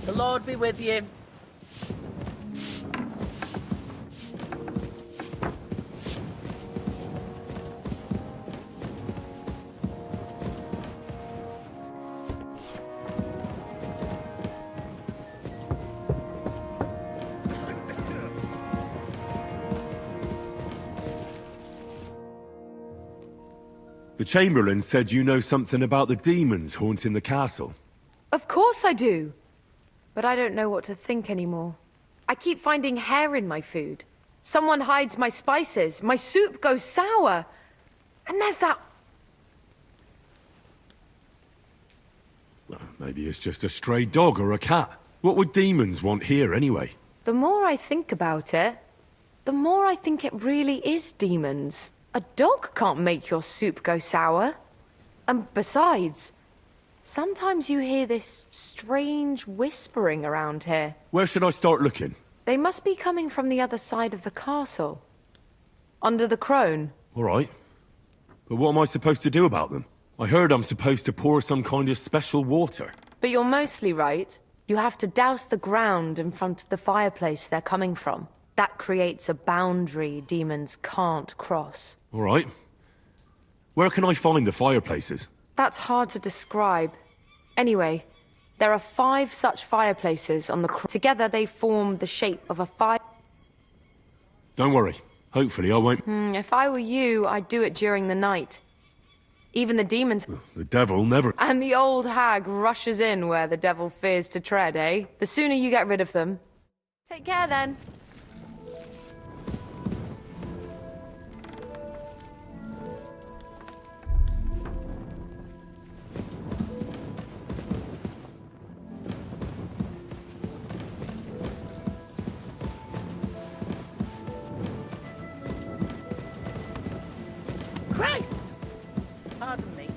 The Lord be with you. The Chamberlain said you know something about the demons haunting the castle. Of course I do. But I don't know what to think anymore. I keep finding hair in my food. Someone hides my spices. My soup goes sour. And there's that... Well, maybe it's just a stray dog or a cat. What would demons want here anyway? The more I think about it, the more I think it really is demons. A dog can't make your soup go sour. And besides, sometimes you hear this strange whispering around here. Where should I start looking? They must be coming from the other side of the castle. Under the crone. All right. But what am I supposed to do about them? I heard I'm supposed to pour some kind of special water. But you're mostly right. You have to douse the ground in front of the fireplace they're coming from. That creates a boundary demons can't cross. All right. Where can I find the fireplaces? That's hard to describe. Anyway, there are 5 such fireplaces on the together they form the shape of a fire. Don't worry. Hopefully I won't... If I were you, I'd do it during the night. Even the demons... The devil never... And the old hag rushes in where the devil fears to tread, eh? The sooner you get rid of them. Take care then. Christ! Pardon me.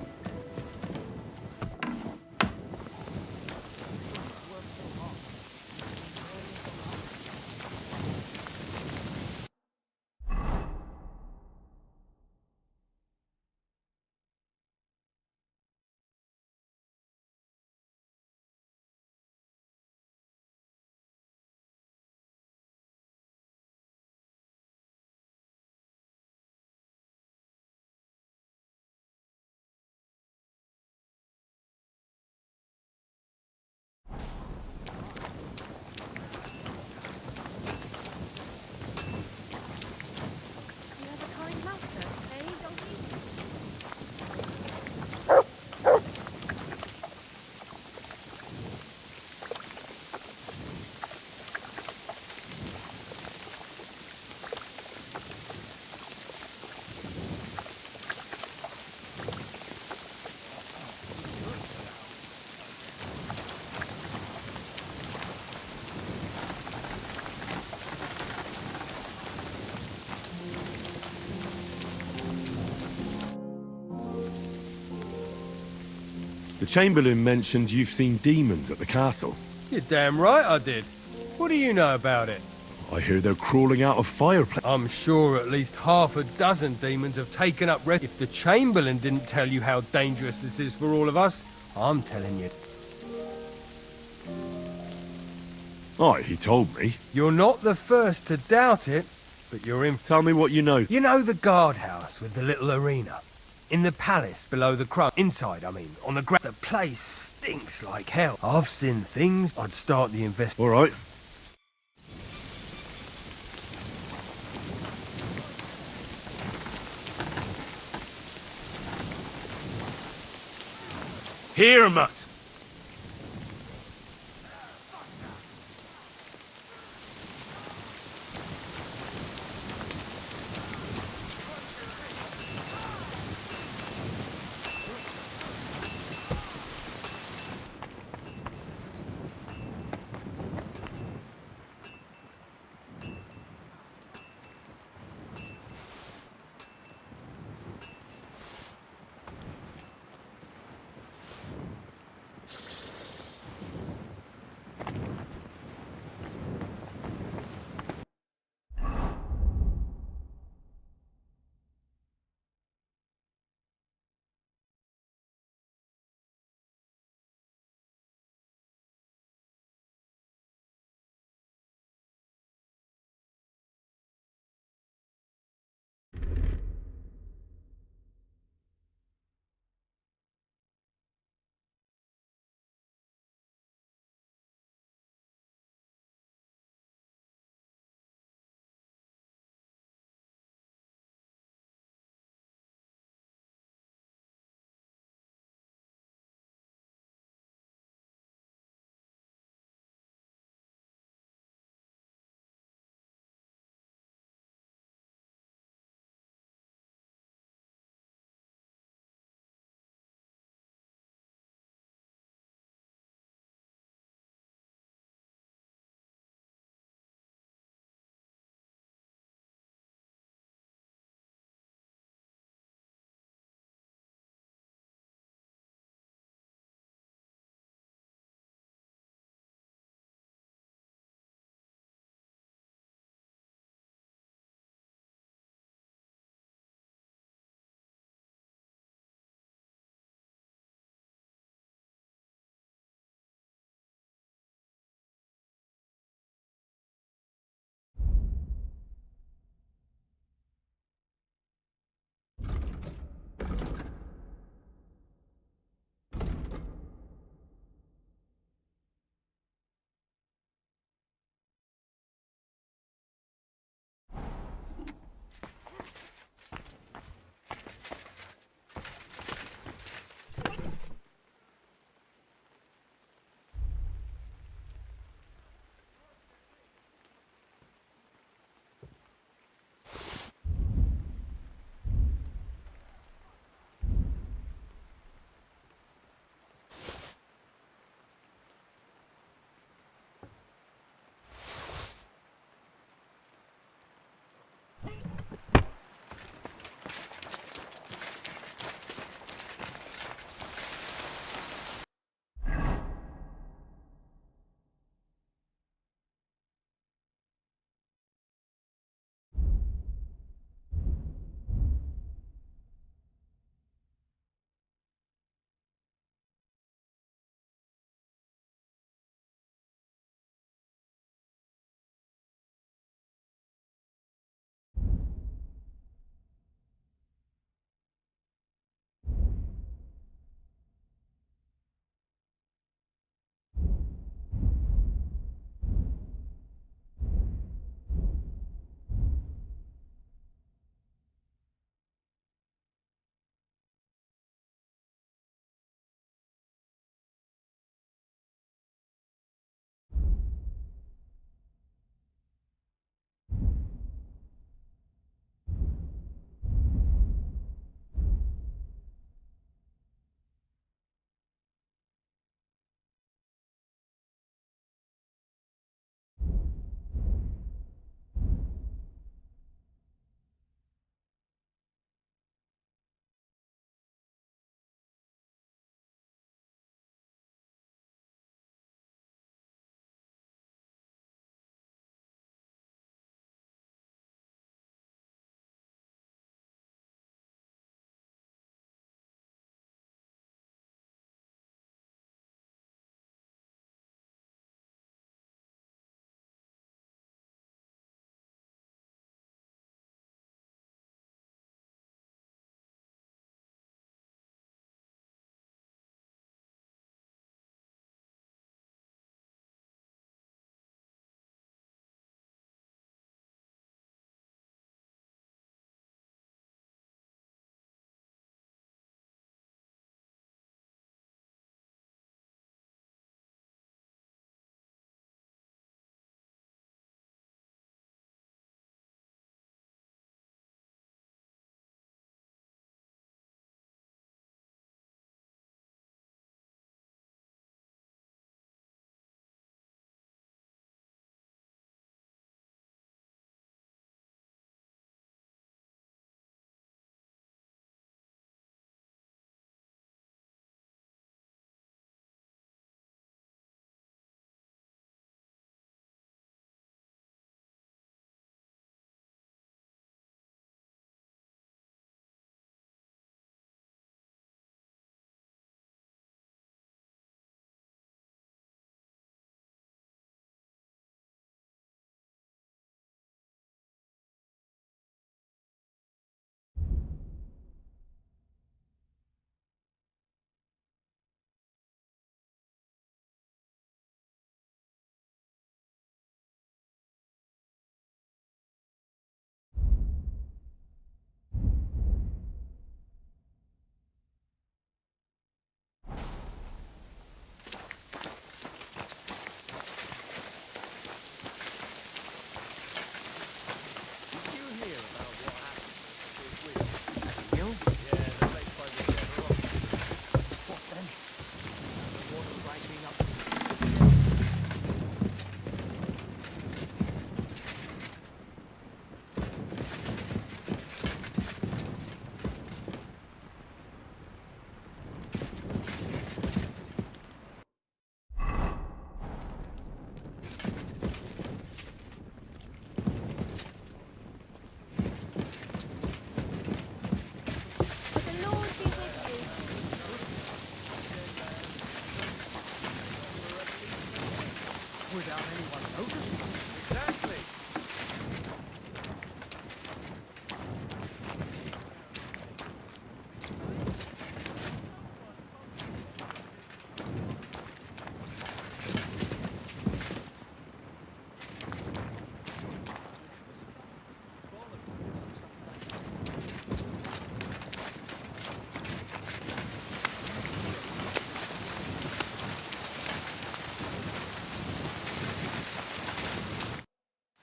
The Chamberlain mentioned you've seen demons at the castle. You're damn right I did. What do you know about it? I hear they're crawling out of fireplaces. I'm sure at least half a dozen demons have taken up rest. If the Chamberlain didn't tell you how dangerous this is for all of us, I'm telling you. Aye, he told me. You're not the first to doubt it, but you're in... Tell me what you know. You know the guardhouse with the little arena? In the palace below the crone. Inside, I mean, on the ground. The place stinks like hell. I've seen things. I'd start the All right. Here, Mutt. without anyone noticing. Exactly.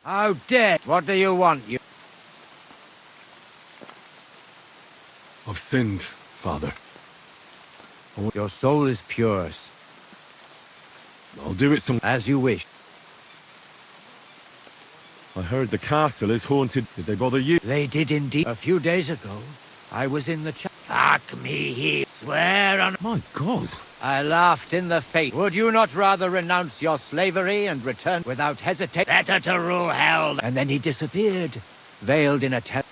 How dare! What do you want, you? I've sinned, Father. Your soul is pure, I'll do it some... as you wish. I heard the castle is haunted. Did they bother you? They did indeed. A few days ago, I was in the Fuck me, he swear on... My God. I laughed in the face. Would you not rather renounce your slavery and return without hesitation? Better to rule hell. And then he disappeared, veiled in a tent.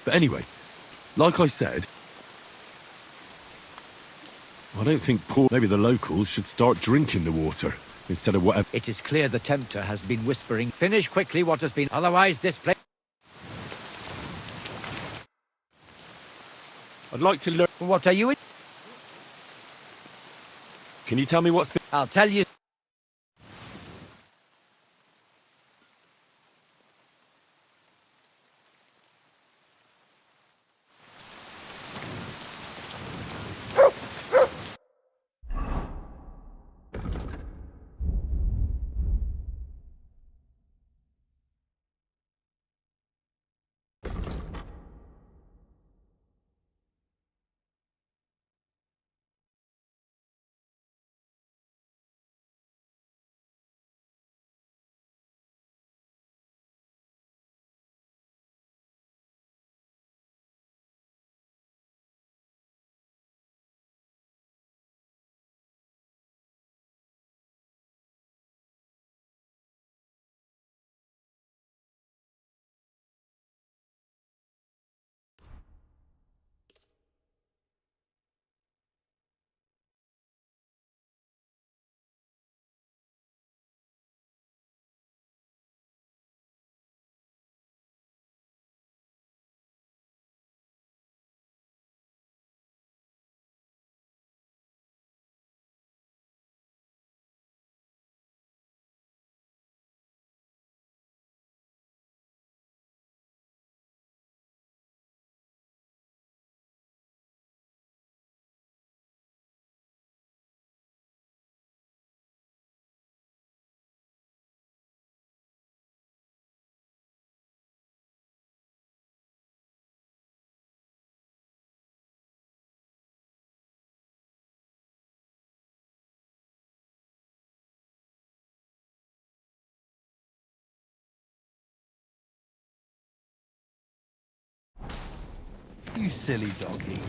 But anyway, like I said, I don't think maybe the locals should start drinking the water instead of whatever. It is clear the tempter has been whispering. Finish quickly what has been... Otherwise this place... I'd like to learn... What are you in? Can you tell me what's been... I'll tell you... You silly doggy.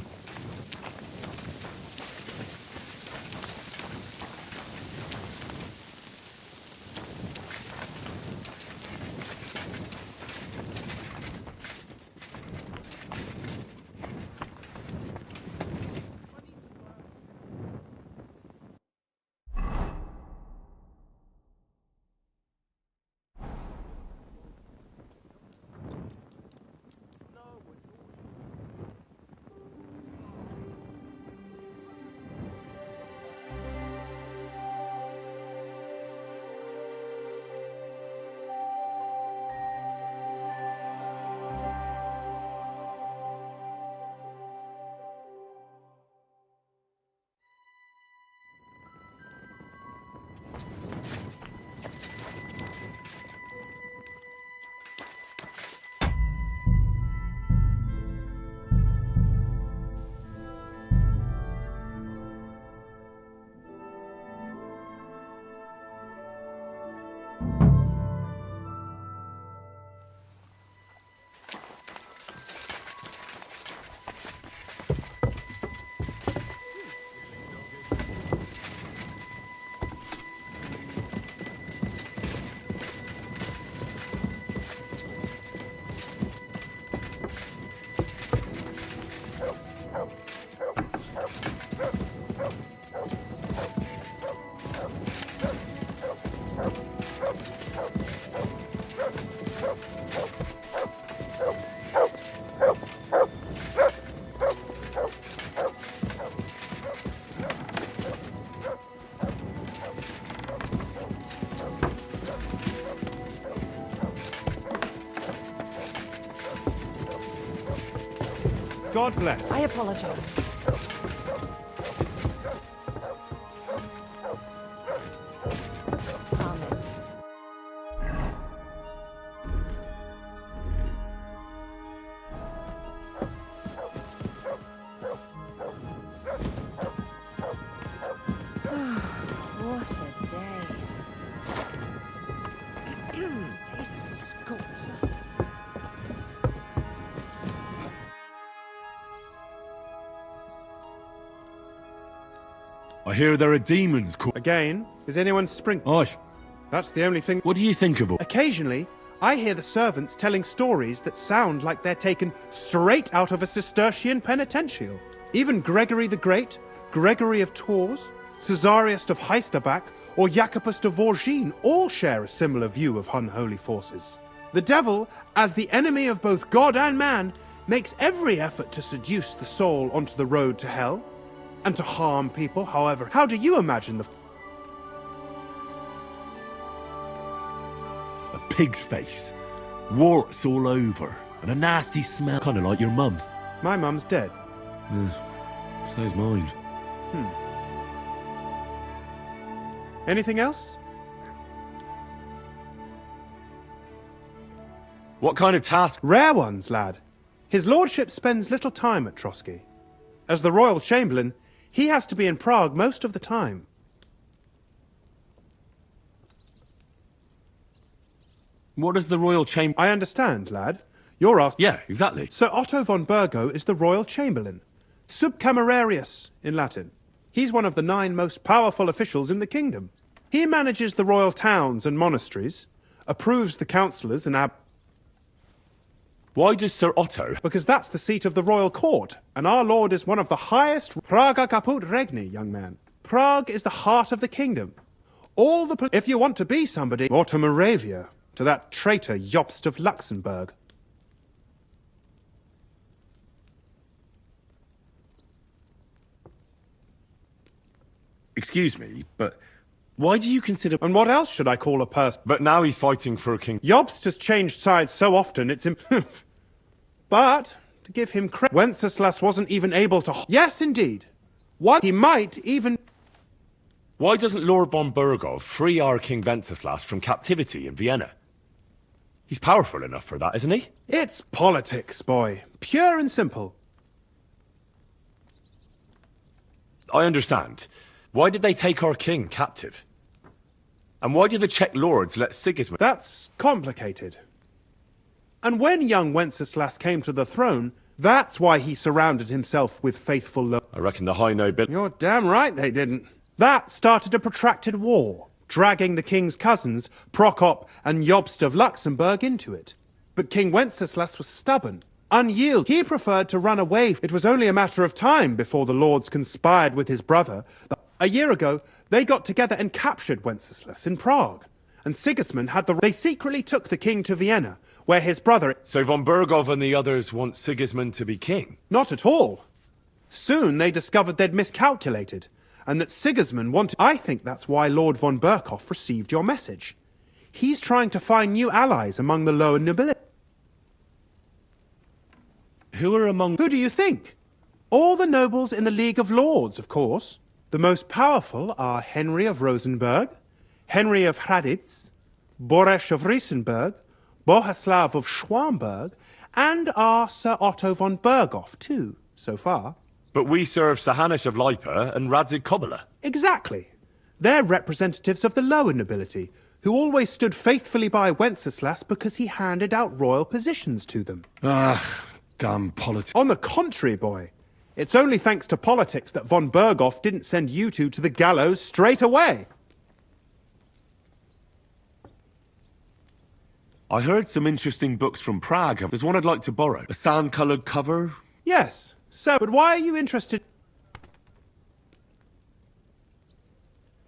God bless. I apologize. Amen. What a day. Days are scorching. I hear there are demons Again, is anyone sprinkling? Aye. That's the only thing. What do you think of all? Occasionally, I hear the servants telling stories that sound like they're taken straight out of a Cistercian penitential. Even Gregory the Great, Gregory of Tours, Caesarius of Heisterbach, or Jacobus de Vorgine all share a similar view of unholy forces. The devil, as the enemy of both God and man, makes every effort to seduce the soul onto the road to hell, and to harm people, however. How do you imagine the... A pig's face, warts all over, and a nasty smell. Kind of like your mum. My mum's dead. So's mine. Anything else? What kind of task? Rare ones, lad. His lordship spends little time at Trotsky. As the royal chamberlain, he has to be in Prague most of the time. What is the royal chamber? I understand, lad. You're asking... Yeah, exactly. Sir Otto von Burgo is the royal chamberlain. Subcamerarius in Latin. He's one of the 9 most powerful officials in the kingdom. He manages the royal towns and monasteries, approves the councillors and Why does Sir Otto? because that's the seat of the royal court, and our lord is one of the highest... Praga caput regni, young man. Prague is the heart of the kingdom. All the... If you want to be somebody, or to Moravia, to that traitor Jobst of Luxembourg. Excuse me, but why do you consider... And what else should I call a person? But now he's fighting for a king. Jobst has changed sides so often, it's But, to give him credit, Wenceslas wasn't even able to... Yes, indeed. He might even... Why doesn't Lord von Burgov free our King Wenceslas from captivity in Vienna? He's powerful enough for that, isn't he? It's politics, boy. Pure and simple. I understand. Why did they take our king captive? And why did the Czech lords let Sigismund... That's complicated. And when young Wenceslas came to the throne, that's why he surrounded himself with faithful I reckon the high nobility... You're damn right they didn't. That started a protracted war, dragging the king's cousins, Prokop and Jobst of Luxembourg, into it. But King Wenceslas was stubborn, unyielding. He preferred to run away. It was only a matter of time before the lords conspired with his brother. A year ago, they got together and captured Wenceslas in Prague. And Sigismund had the... They secretly took the king to Vienna, where his brother... So von Burgov and the others want Sigismund to be king? Not at all. Soon they discovered they'd miscalculated, and that Sigismund wanted... I think that's why Lord von Burkhoff received your message. He's trying to find new allies among the lower nobility. Who are among... Who do you think? All the nobles in the League of Lords, of course. The most powerful are Henry of Rosenberg, Henry of Hraditz, Boresh of Riesenberg, Bohuslav of Schwamberg, and our Sir Otto von Burghoff, too, so far. But we serve Sahanis of Lipa and Radzik Kobala. Exactly. They're representatives of the lower nobility, who always stood faithfully by Wenceslas because he handed out royal positions to them. Ah, damn politics. On the contrary, boy. It's only thanks to politics that von Burghoff didn't send you two to the gallows straight away. I heard some interesting books from Prague. There's one I'd like to borrow. A sand-coloured cover. Yes, so, but why are you interested?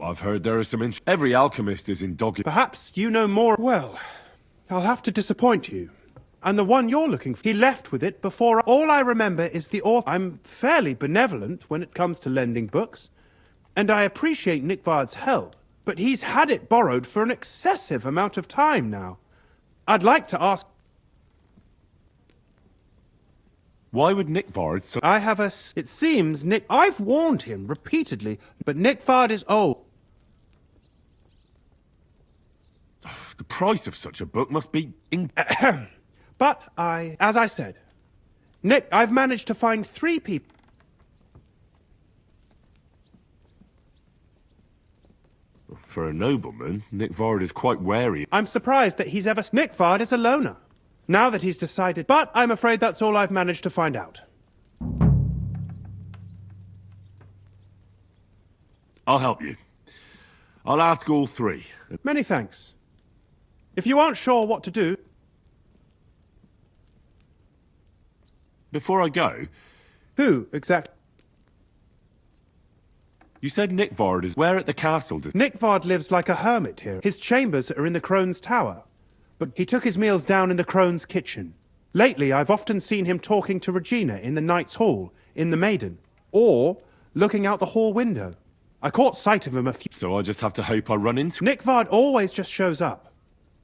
I've heard there are some Every alchemist is in dog... Perhaps you know more. Well, I'll have to disappoint you. And the one you're looking for, he left with it before... All I remember is the author. I'm fairly benevolent when it comes to lending books, and I appreciate Nickvard's help, but he's had it borrowed for an excessive amount of time now. I'd like to ask... Why would Nick Vard so... I have a... It seems I've warned him repeatedly, but Nick Vard is old. The price of such a book must be... But as I said, Nick, I've managed to find 3 people. For a nobleman, Nick Vard is quite wary. I'm surprised that he's ever... Nick Vard is a loner. Now that he's decided... But I'm afraid that's all I've managed to find out. I'll help you. I'll ask all 3. Many thanks. If you aren't sure what to do... Before I go... Who, exactly? You said Nick Vard is... Where at the castle does... Nick Vard lives like a hermit here. His chambers are in the Crone's Tower. But he took his meals down in the Crone's kitchen. Lately, I've often seen him talking to Regina in the Knight's Hall, in the Maiden. Or looking out the hall window. I caught sight of him a few... So I just have to hope I run into... Nick Vard always just shows up.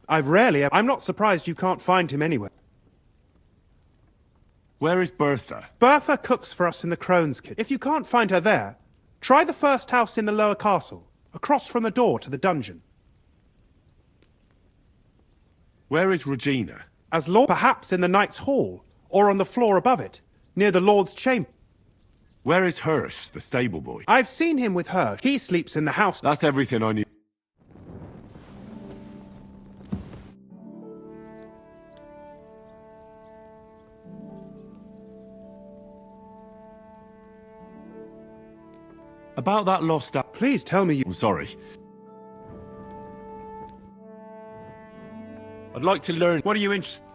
I'm not surprised you can't find him anywhere. Where is Bertha? Bertha cooks for us in the Crone's kitchen. If you can't find her there, try the first house in the lower castle, across from the door to the dungeon. Where is Regina? As Lord, perhaps in the Knight's Hall, or on the floor above it, near the Lord's chamber. Where is Hirsch, the stable boy? I've seen him with her. He sleeps in the house. That's everything I need. About that lost... Please tell me you... I'm sorry. I'd like to learn... What are you interested...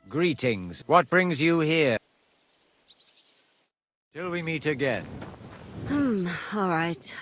Greetings. What brings you here? Till we meet again. All right.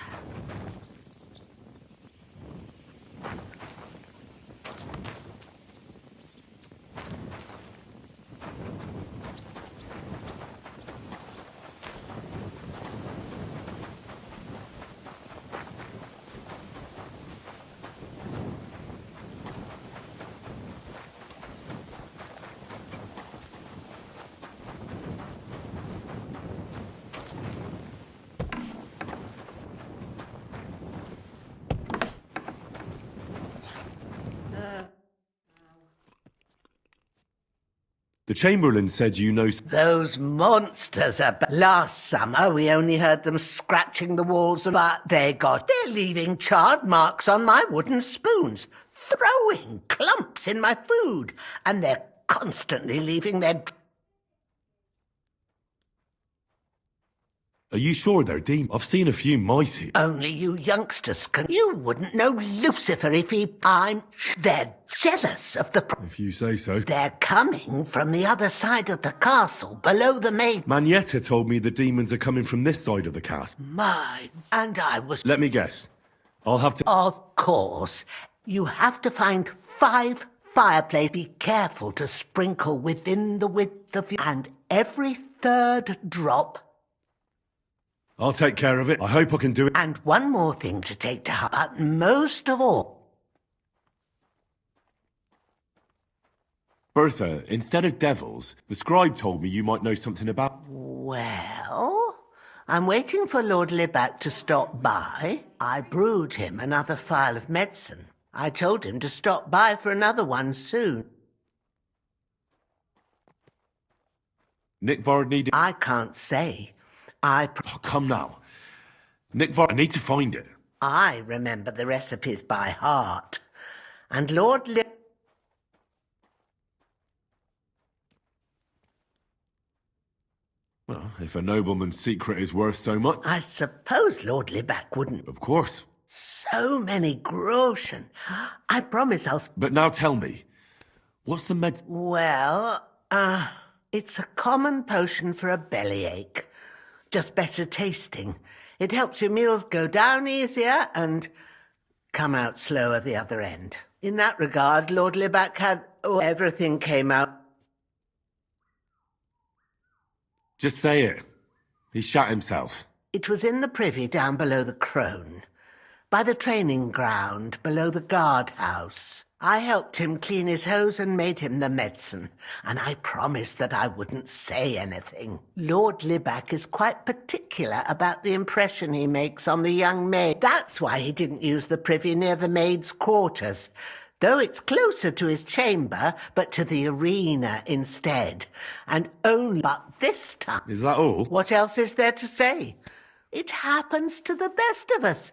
The Chamberlain said you know... Those monsters are... Last summer, we only heard them scratching the walls, but they're leaving charred marks on my wooden spoons, throwing clumps in my food, and they're constantly leaving their... Are you sure they're demons? I've seen a few mice here. Only you youngsters can. You wouldn't know Lucifer if he. They're jealous of the. If you say so. They're coming from the other side of the castle, below the main. Manietta told me the demons are coming from this side of the castle. And I was. Let me guess. I'll have to. Of course. You have to find 5 fireplaces. Be careful to sprinkle within the width of your. And every 3rd drop. I'll take care of it. I hope I can do it. And one more thing to take to heart, but most of all. Bertha, instead of devils, the scribe told me you might know something about. Well, I'm waiting for Lord Libac to stop by. I brewed him another phial of medicine. I told him to stop by for another one soon. Nick Vard needed. I can't say. Oh, come now. Nick Vard, I need to find it. I remember the recipes by heart. And Lord Well, if a nobleman's secret is worth so much. I suppose Lord Libac wouldn't. Of course. So many groschen. I promise I'll. But now tell me, what's the med? Well, it's a common potion for a bellyache. Just better tasting. It helps your meals go down easier and come out slower the other end. In that regard, Lord Libac had. Everything came out. Just say it. He shot himself. It was in the privy down below the crone. By the training ground, below the guardhouse. I helped him clean his hose and made him the medicine, and I promised that I wouldn't say anything. Lord Libac is quite particular about the impression he makes on the young maid. That's why he didn't use the privy near the maids' quarters, though it's closer to his chamber, but to the arena instead. And only but this time. Is that all? What else is there to say? It happens to the best of us.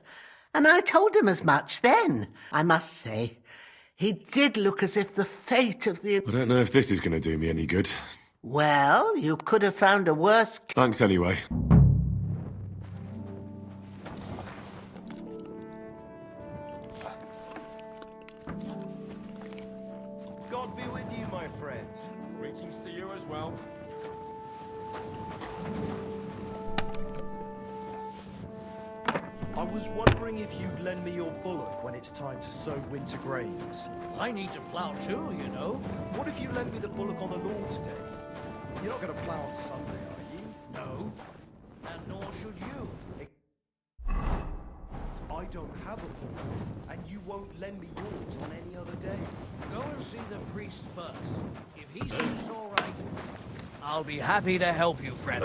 And I told him as much then. I must say, he did look as if the fate of the... I don't know if this is going to do me any good. Well, you could have found a worse... Thanks anyway. God be with you, my friend. Greetings to you as well. I was wondering if you'd lend me your bullock when it's time to sow winter grains. I need to plow too, you know. What if you lend me the bullock on the lawn today? You're not going to plow on Sunday, are you? No, and nor should you. I don't have a bullock, and you won't lend me yours on any other day. Go and see the priest first. If he says it's all right, I'll be happy to help you, friend.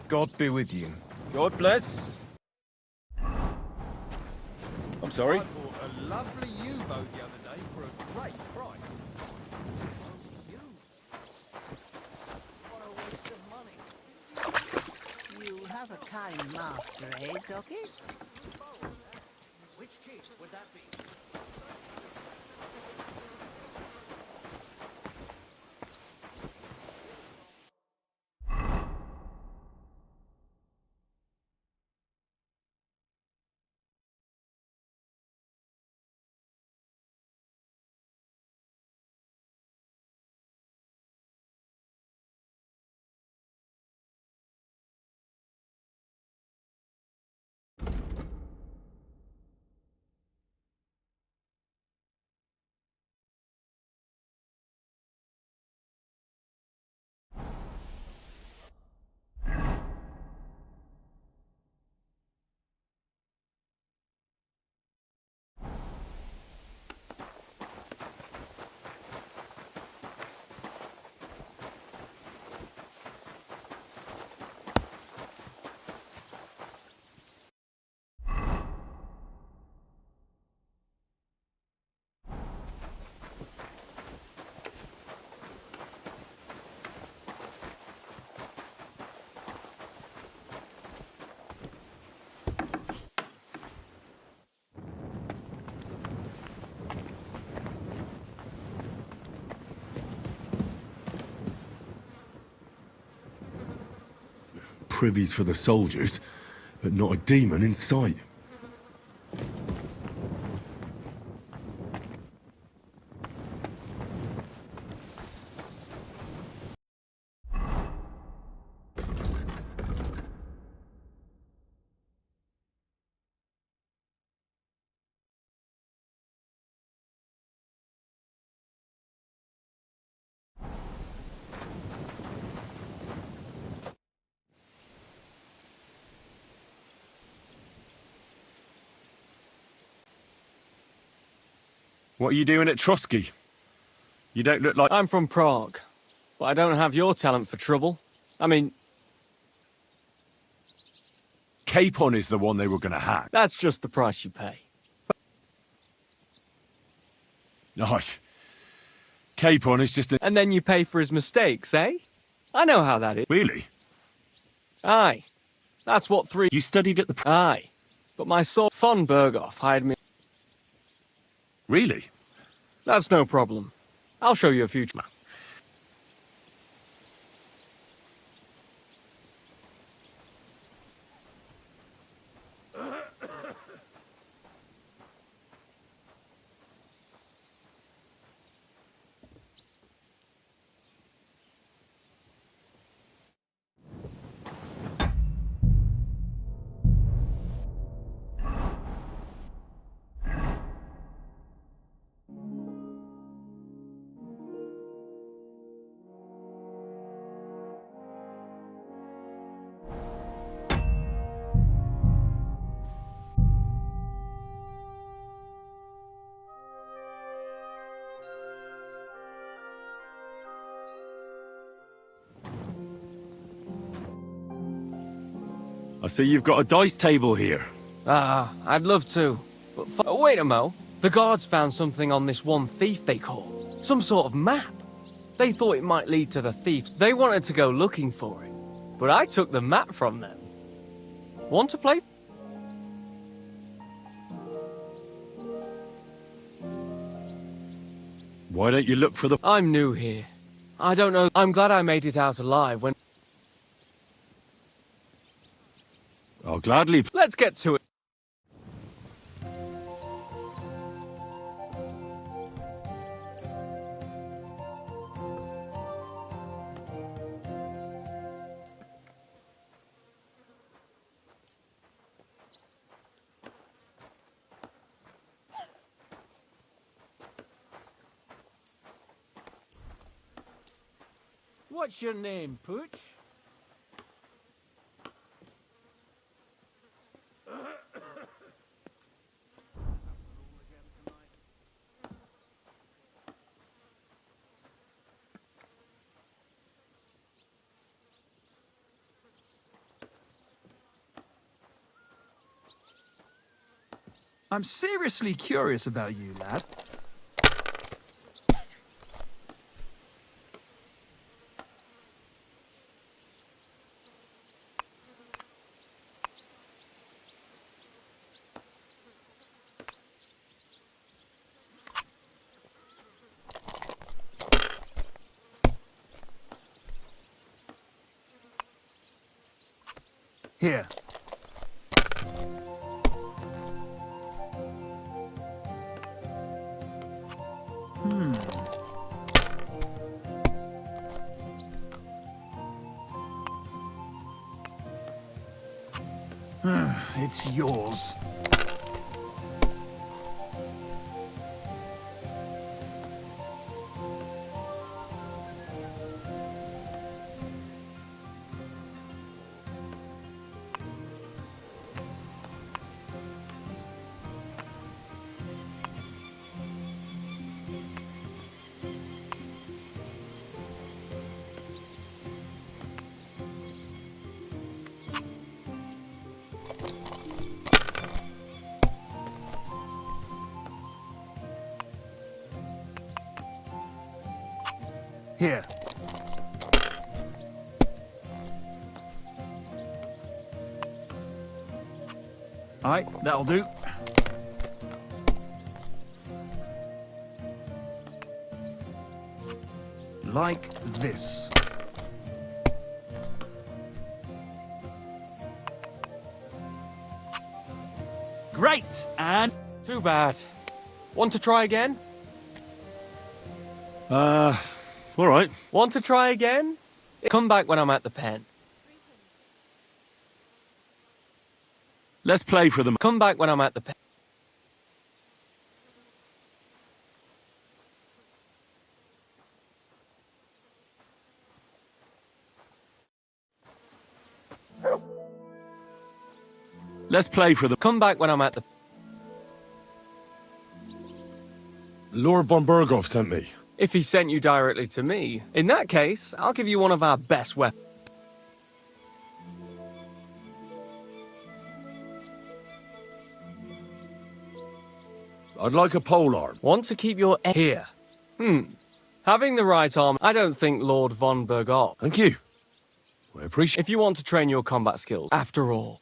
God be with you. God bless. I'm sorry? I bought a lovely U-boat the other day for a great price. What a waste of money. You have a kind master, eh, Docky? Which king would that be? privies for the soldiers, but not a demon in sight. What are you doing at Trotsky? You don't look like... I'm from Prague, but I don't have your talent for trouble. I mean... Capon is the one they were going to hack. That's just the price you pay. Nice. Capon is just a... And then you pay for his mistakes, eh? I know how that is. Really? Aye. That's what three... You studied at the... Aye. But my son, von Berghoff, hired me... Really? That's no problem. I'll show you a future. I see you've got a dice table here. I'd love to. But oh, wait a mo. The guards found something on this one thief they caught. Some sort of map. They thought it might lead to the thieves. They wanted to go looking for it. But I took the map from them. Want to play? Why don't you look for the... I'm new here. I don't know. I'm glad I made it out alive when... I'll gladly... Let's get to it. What's your name, Pooch? I'm seriously curious about you, lad. Here. It's yours. Here. Aye, that'll do. Like this. Great! And Too bad. Want to try again? All right. Want to try again? Come back when I'm at the pen. Let's play for them. Come back when I'm at the pen. Let's play for them. Come back when I'm at the... Lord von Burgov sent me. If he sent you directly to me, in that case, I'll give you one of our best weapons. I'd like a polearm. Want to keep your here? Having the right arm, I don't think Lord von Burgov. Thank you. I appreciate. If you want to train your combat skills, after all.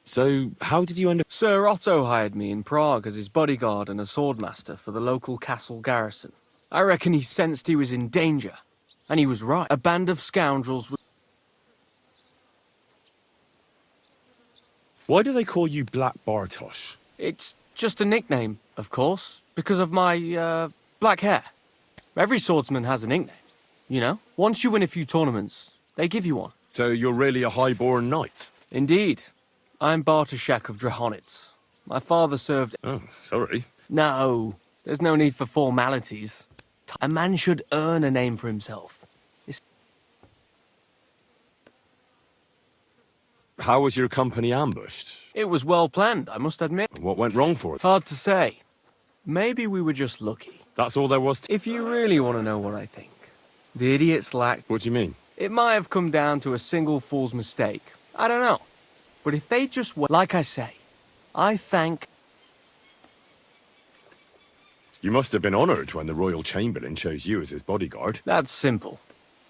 So, how did you end up... Sir Otto hired me in Prague as his bodyguard and a swordmaster for the local castle garrison. I reckon he sensed he was in danger. And he was right. A band of scoundrels was... Why do they call you Black Bartosz? It's just a nickname, of course, because of my, black hair. Every swordsman has a nickname, you know? Once you win a few tournaments, they give you one. So you're really a high-born knight? Indeed. I'm Bartoszek of Drahonitz. My father served... Oh, sorry. No, there's no need for formalities. A man should earn a name for himself. How was your company ambushed? It was well planned, I must admit. What went wrong for it? Hard to say. Maybe we were just lucky. That's all there was to... If you really want to know what I think, the idiots lacked... What do you mean? It might have come down to a single fool's mistake. I don't know. But if they just were... Like I say, I thank... You must have been honored when the Royal Chamberlain chose you as his bodyguard. That's simple.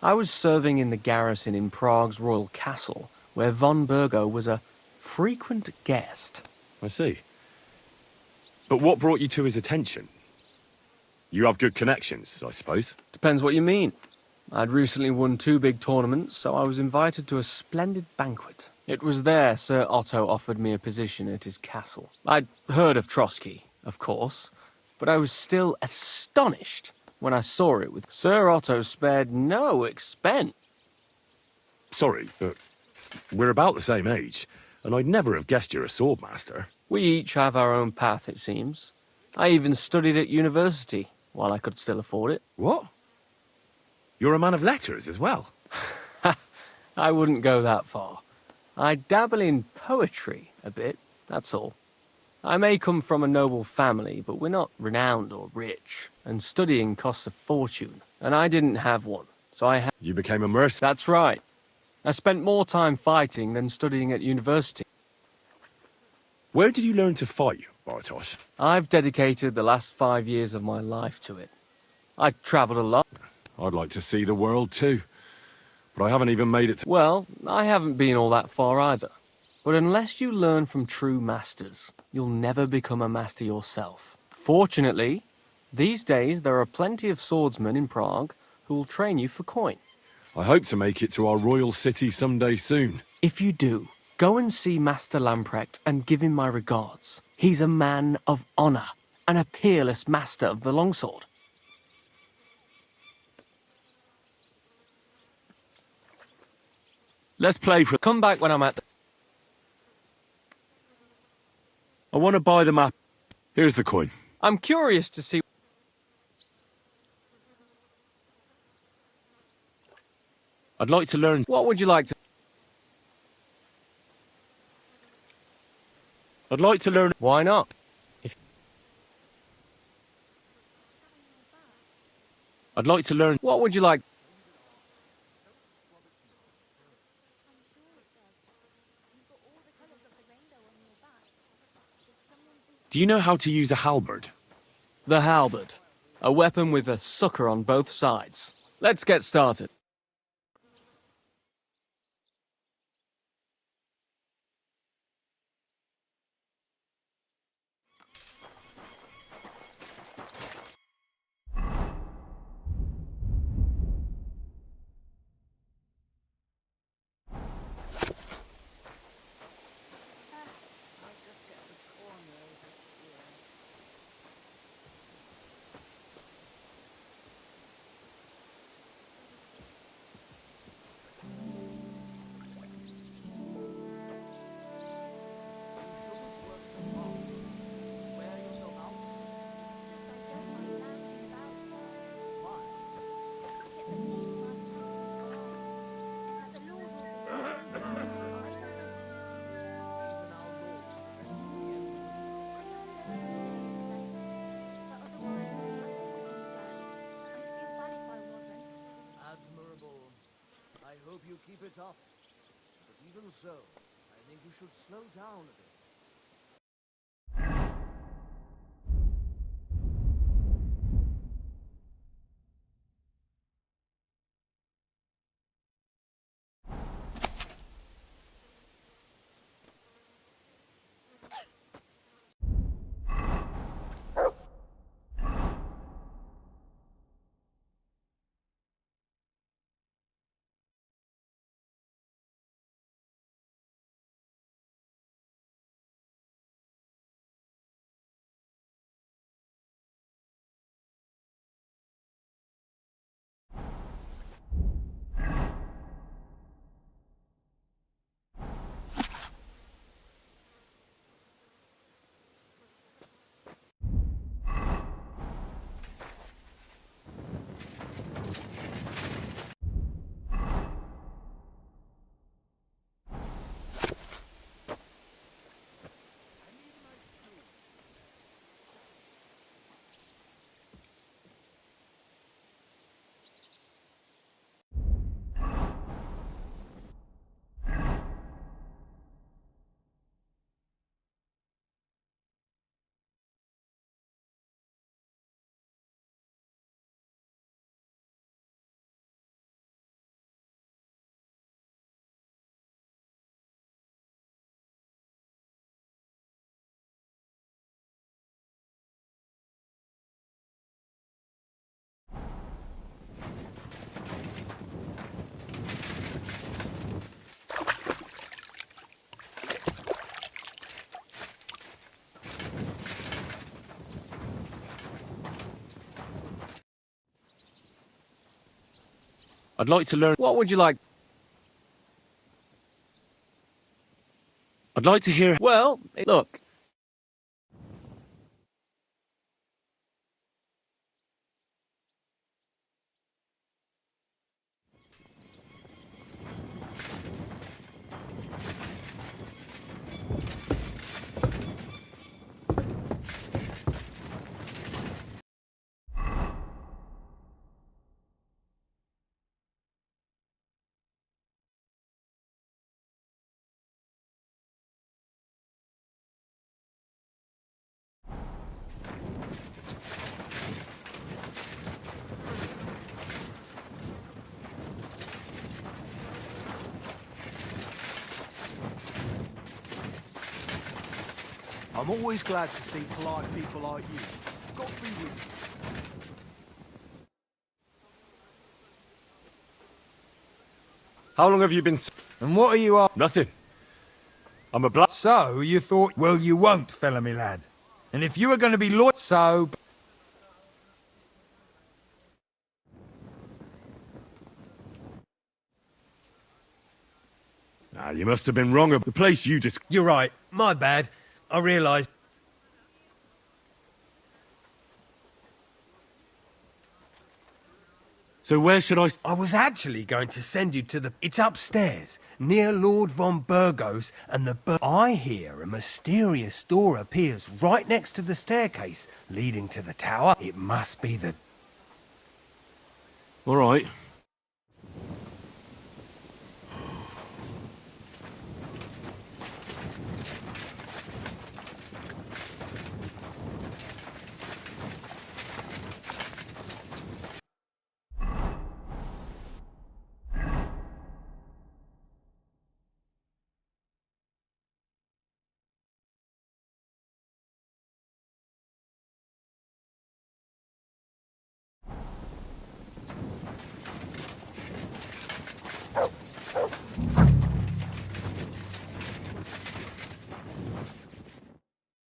I was serving in the garrison in Prague's royal castle, where von Burgo was a frequent guest. I see. But what brought you to his attention? You have good connections, I suppose. Depends what you mean. I'd recently won 2 big tournaments, so I was invited to a splendid banquet. It was there Sir Otto offered me a position at his castle. I'd heard of Trotsky, of course, but I was still astonished when I saw it with... Sir Otto spared no expense. Sorry, but we're about the same age, and I'd never have guessed you're a swordmaster. We each have our own path, it seems. I even studied at university, while I could still afford it. What? You're a man of letters as well? I wouldn't go that far. I dabble in poetry a bit, that's all. I may come from a noble family, but we're not renowned or rich, and studying costs a fortune, and I didn't have one, so I had... You became a mercenary? That's right. I spent more time fighting than studying at university. Where did you learn to fight, Bartosz? I've dedicated the last 5 years of my life to it. I travelled a lot. I'd like to see the world too. But I haven't even made it to... Well, I haven't been all that far either. But unless you learn from true masters, you'll never become a master yourself. Fortunately, These days, there are plenty of swordsmen in Prague who will train you for coin. I hope to make it to our royal city someday soon. If you do, go and see Master Lamprecht and give him my regards. He's a man of honor and a peerless master of the longsword. Let's play for... Come back when I'm at the... I want to buy the map. Here's the coin. I'm curious to see... I'd like to learn... What would you like to... I'd like to learn... Why not? I'd like to learn... What would you like... Do you know how to use a halberd? The halberd. A weapon with a sucker on both sides. Let's get started. I hope you keep it up. But even so, I think you should slow down a bit. I'd like to learn... What would you like? I'd like to hear... Well, look. I'm always glad to see polite people like you. Got to be with you. How long have you been... And what are you on? Nothing. I'm a black... So, you thought... Well, you won't, fella me lad. And if you were going to be loyal... So... Ah, you must have been wrong. The place you just... You're right. My bad. I realised... So where should I... I was actually going to send you to the... It's upstairs, near Lord von Burgos and the... I hear a mysterious door appears right next to the staircase leading to the tower. It must be the... All right.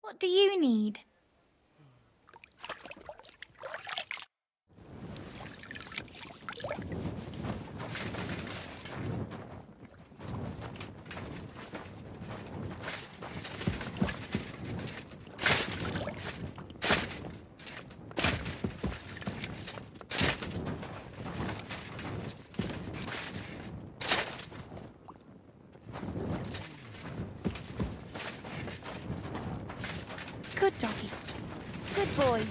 What do you need? Good doggy. Good boy.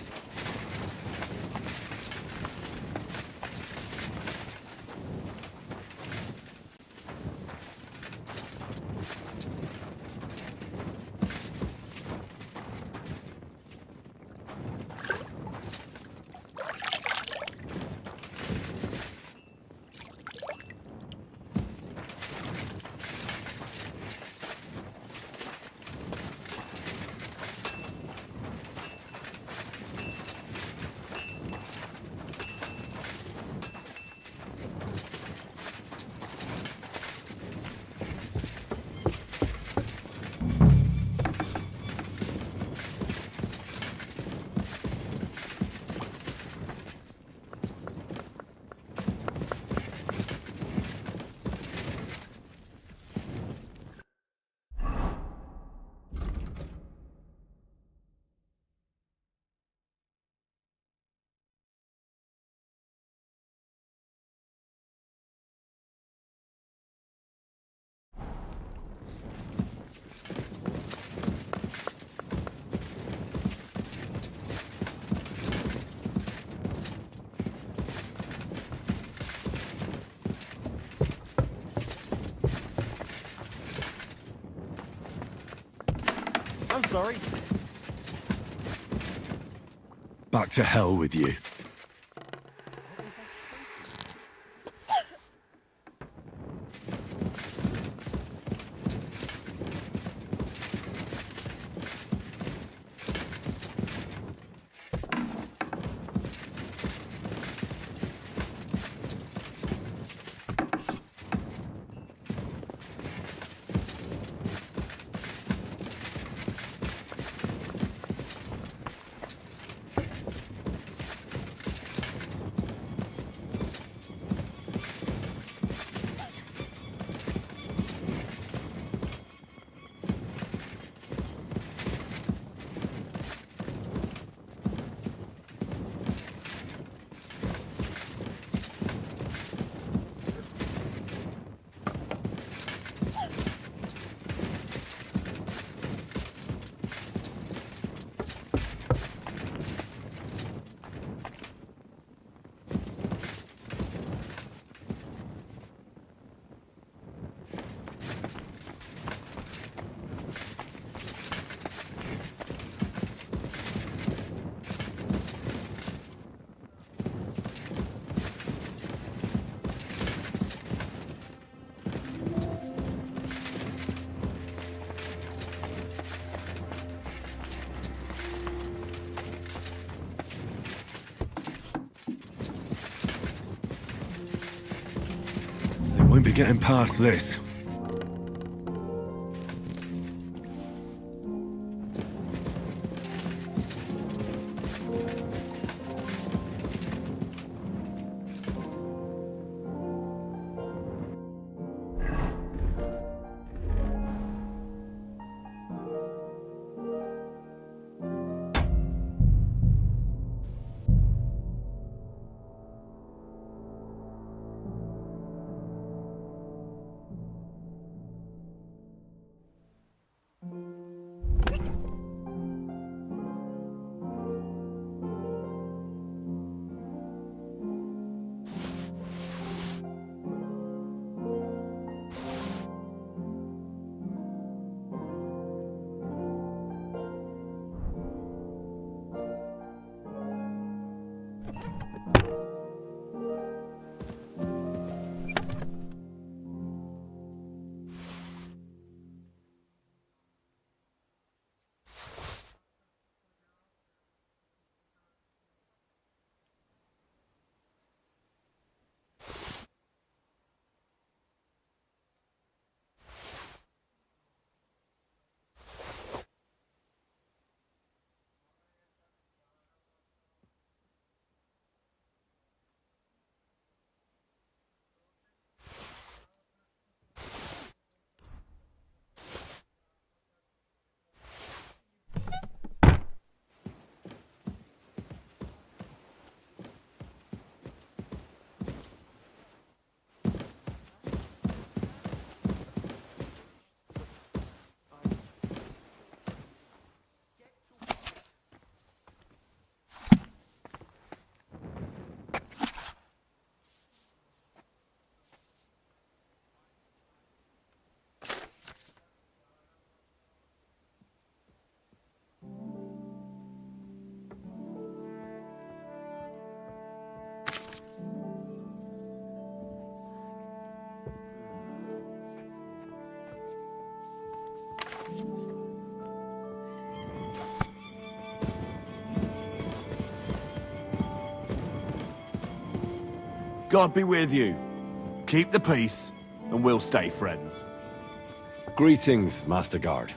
I'm sorry. Back to hell with you. Won't be getting past this. God be with you. Keep the peace, and we'll stay friends. Greetings, Master Guard.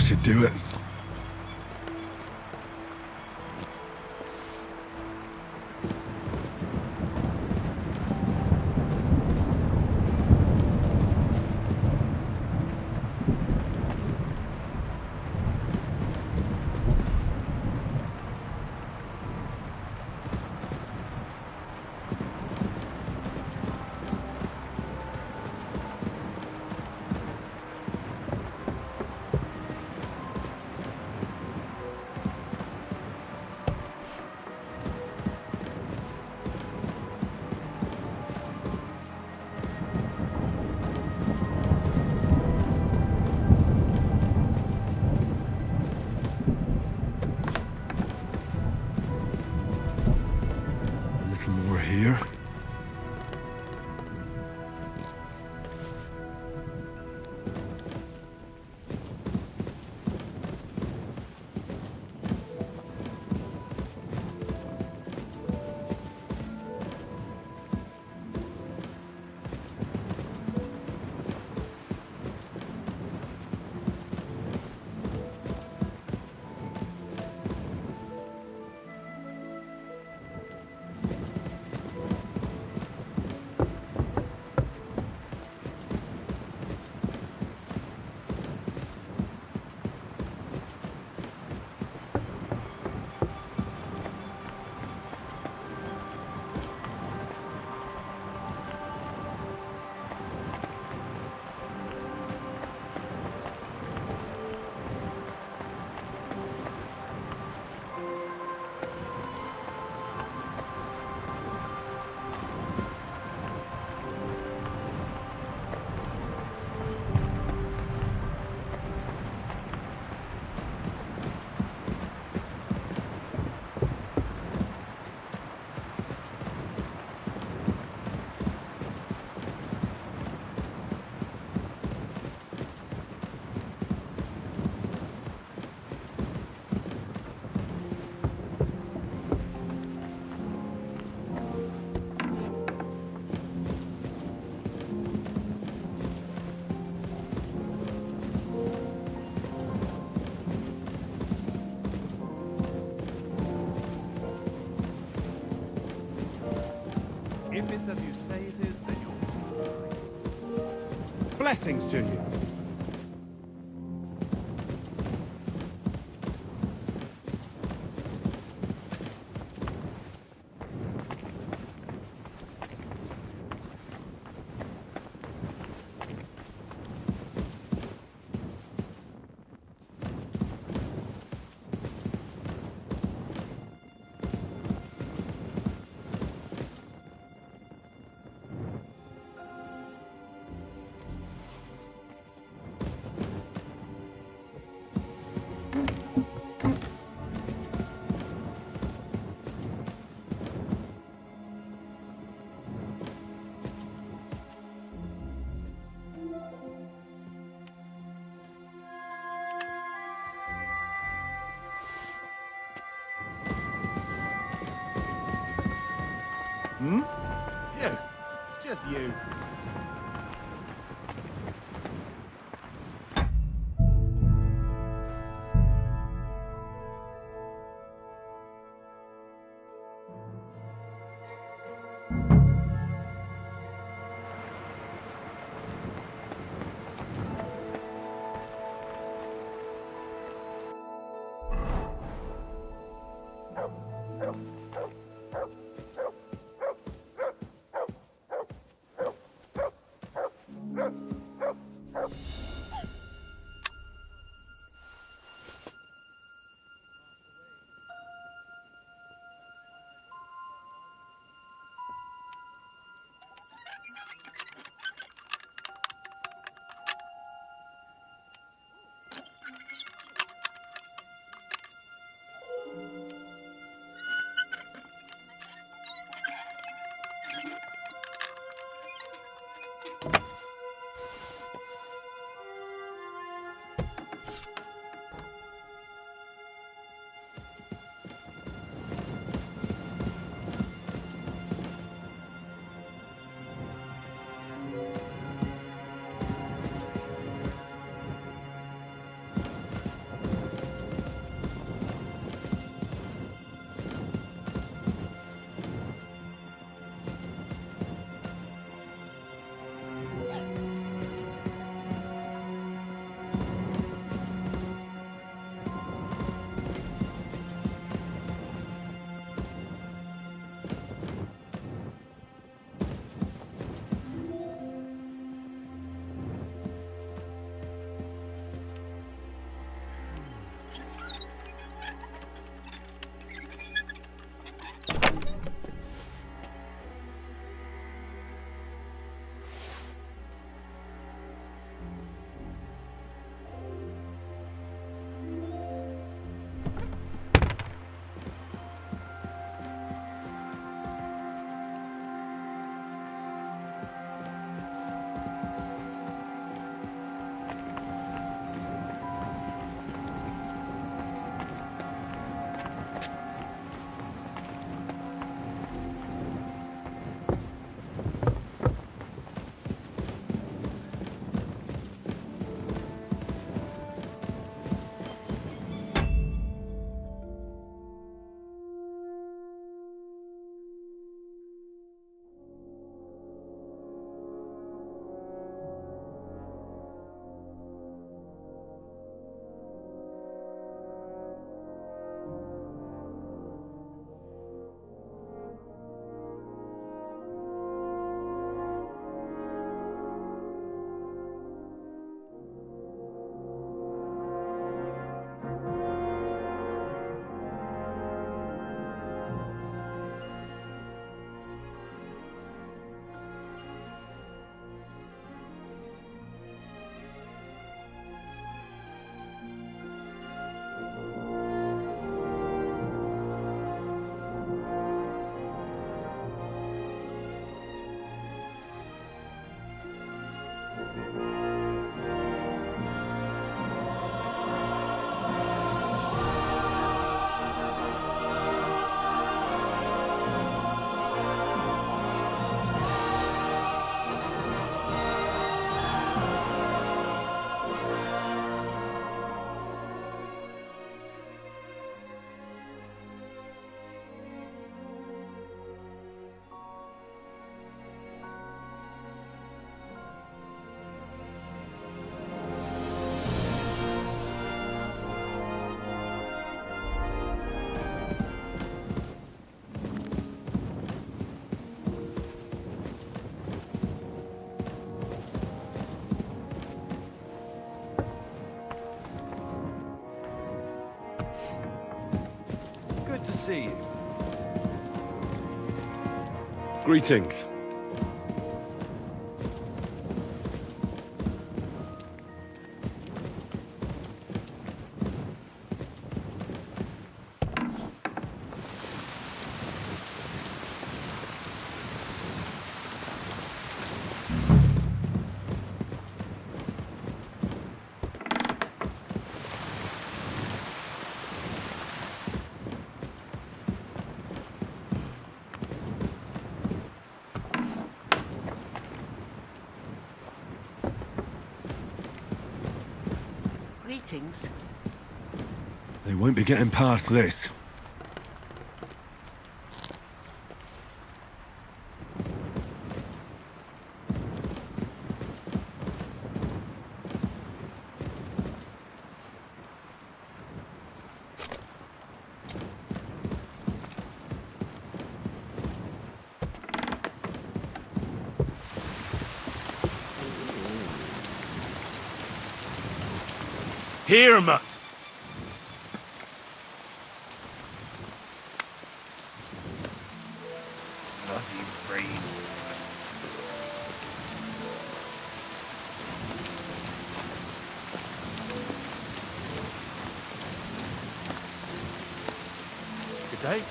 should do it. it's as you say it is, then you're... Blessings to you. Hmm? You. It's just you. Good to see you. Greetings. Greetings. They won't be getting past this. Here, Mutt! Fuzzy brain. Good day.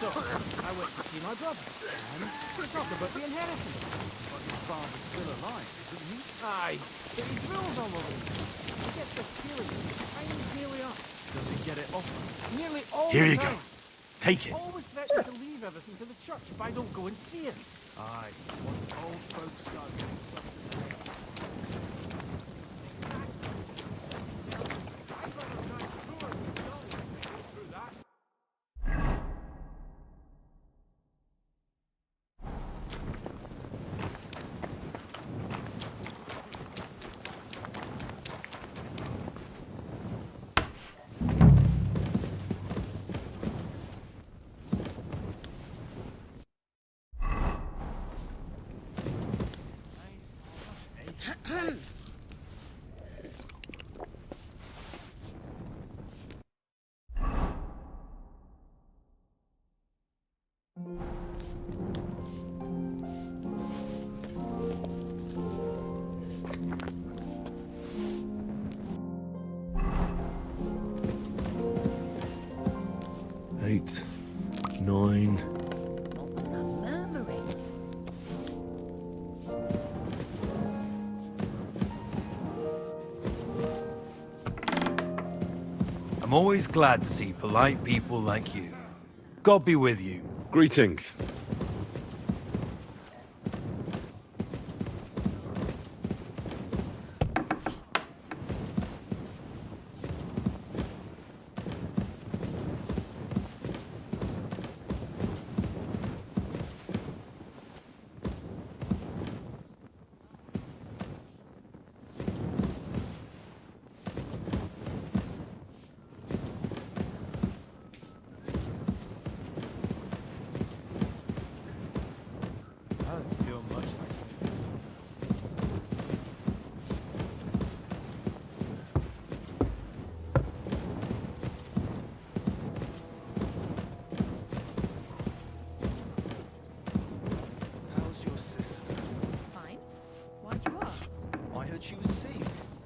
So, I went to see my brother, and we talked about the inheritance. But his father's still alive, isn't he? Aye, but he drills all over the place. He gets this feeling that his time's nearly up. Does he get it off? Nearly all Here the you go. time. Take it. Always threatens to leave everything to the church if I don't go and see him. Aye, what old folks start doing something. Eight, 9. What was that murmuring? I'm always glad to see polite people like you. God be with you. Greetings. She was sick.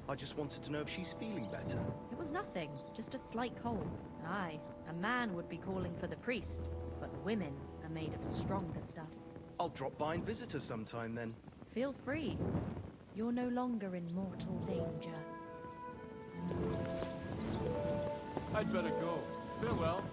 I just wanted to know if she's feeling better. It was nothing, just a slight cold. Aye, a man would be calling for the priest, but women are made of stronger stuff. I'll drop by and visit her sometime then. Feel free. You're no longer in mortal danger. I'd better go. Farewell.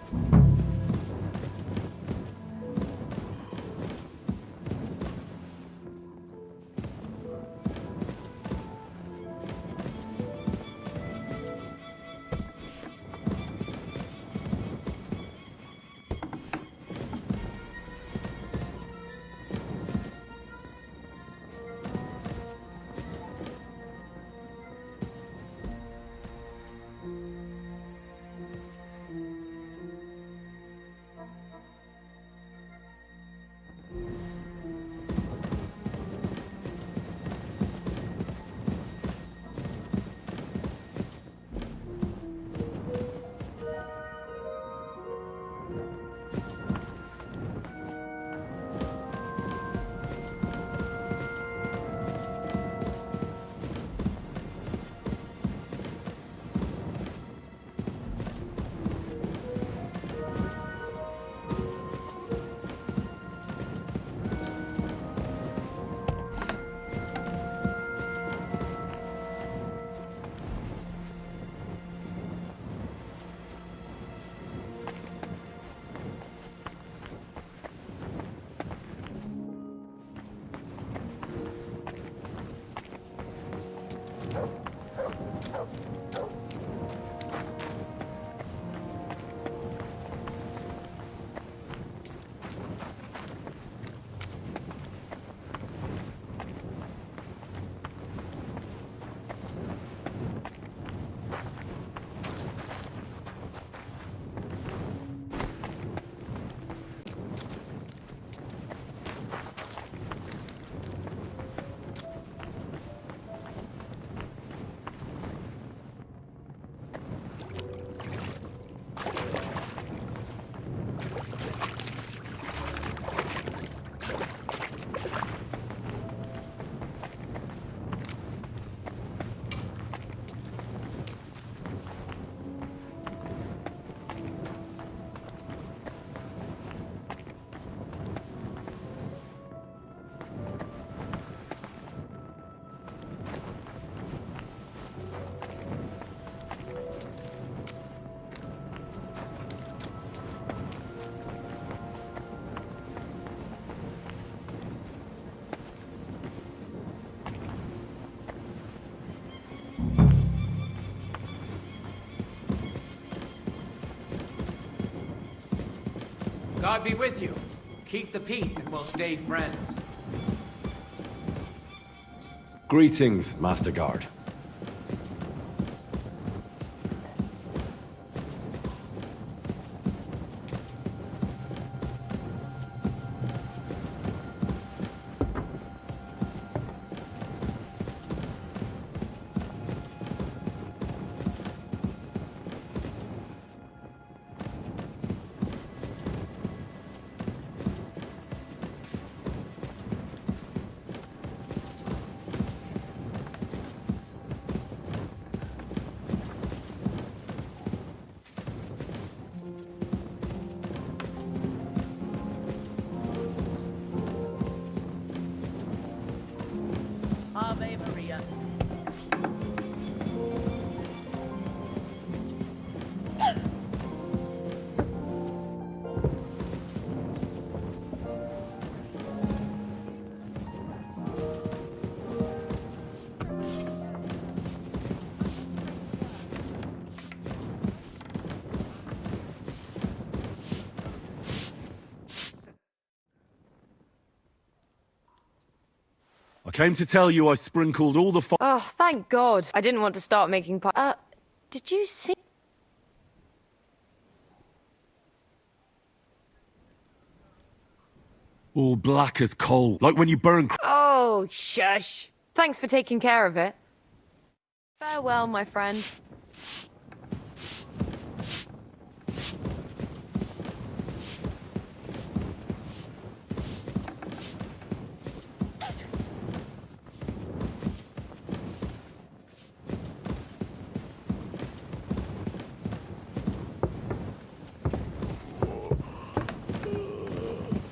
God be with you. Keep the peace and we'll stay friends. Greetings, Master Guard. Ave Maria. I came to tell you I sprinkled all the Oh, thank God. I didn't want to start making did you see? all black as coal, like when you burn. Oh, shush. Thanks for taking care of it. Farewell, my friend.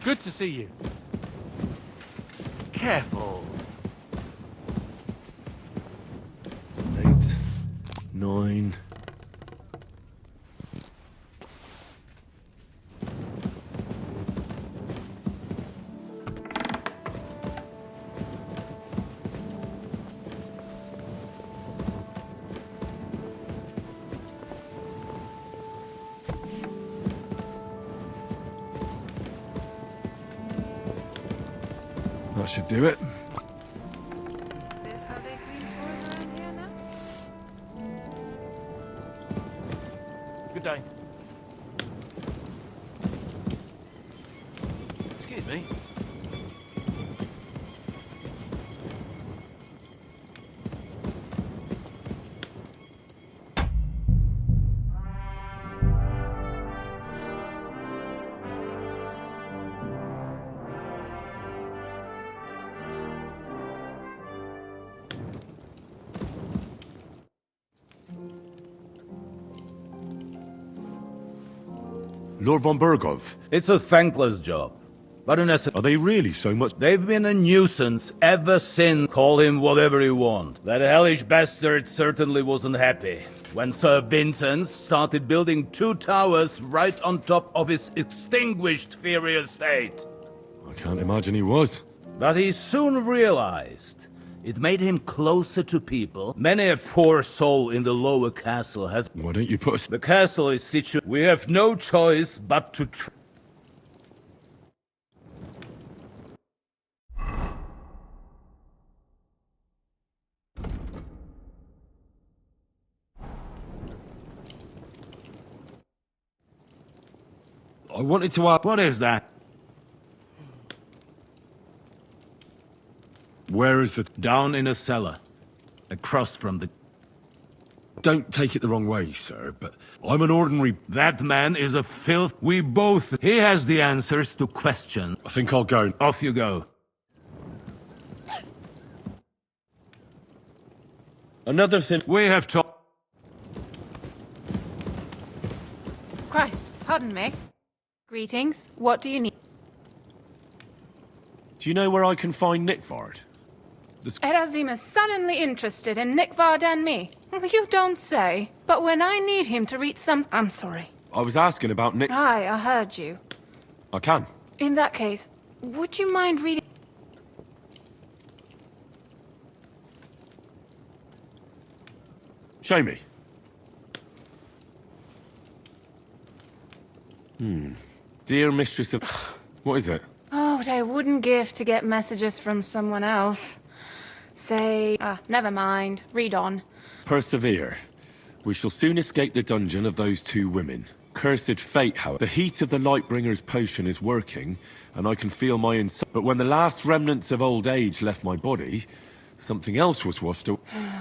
Good to see you. Careful. 8, 9. That should do it. Is this how they clean floors around here now? Good day. Excuse me. Lord von Burgov. It's a thankless job. But in essence, Are they really so much? they've been a nuisance ever since. Call him whatever you want. That hellish bastard certainly wasn't happy when Sir Vincent started building 2 towers right on top of his extinguished Fury estate. I can't imagine he was. But he soon realized It made him closer to people. Many a poor soul in the lower castle has... Why don't you put us... The castle is situated... We have no choice but to... I wanted to ask... What is that? Where is the... Down in a cellar. Across from the... Don't take it the wrong way, sir, but I'm an ordinary... That man is a filth. We both... He has the answers to questions. I think I'll go. Off you go. Another thing... We have talked... Christ, pardon me. Greetings. What do you need? Do you know where I can find Nickvard? Erazim is suddenly interested in Nickvard and me. You don't say. But when I need him to read some... I'm sorry. I was asking about Nick... Aye, I heard you. I can. In that case, would you mind reading... Show me. Dear Mistress of... What is it? Oh, what I wouldn't give to get messages from someone else. Say... never mind. Read on. Persevere. We shall soon escape the dungeon of those two women. Cursed fate, however. The heat of the Lightbringer's potion is working, and I can feel my inside. But when the last remnants of old age left my body, something else was washed away.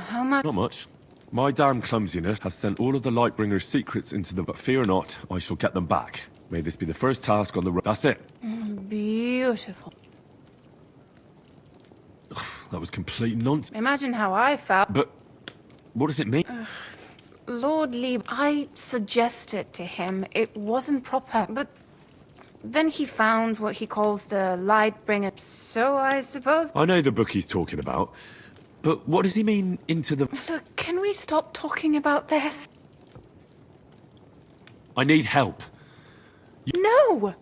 How much? Not much. My damn clumsiness has sent all of the Lightbringer's secrets into the... But fear not, I shall get them back. May this be the first task on the road. That's it. Beautiful. That was complete nonsense. Imagine how I felt. But what does it mean? Lord Lieb, I suggested to him it wasn't proper, but then he found what he calls the Lightbringer, so I suppose... I know the book he's talking about, but what does he mean into the... Look, can we stop talking about this? I need help. No!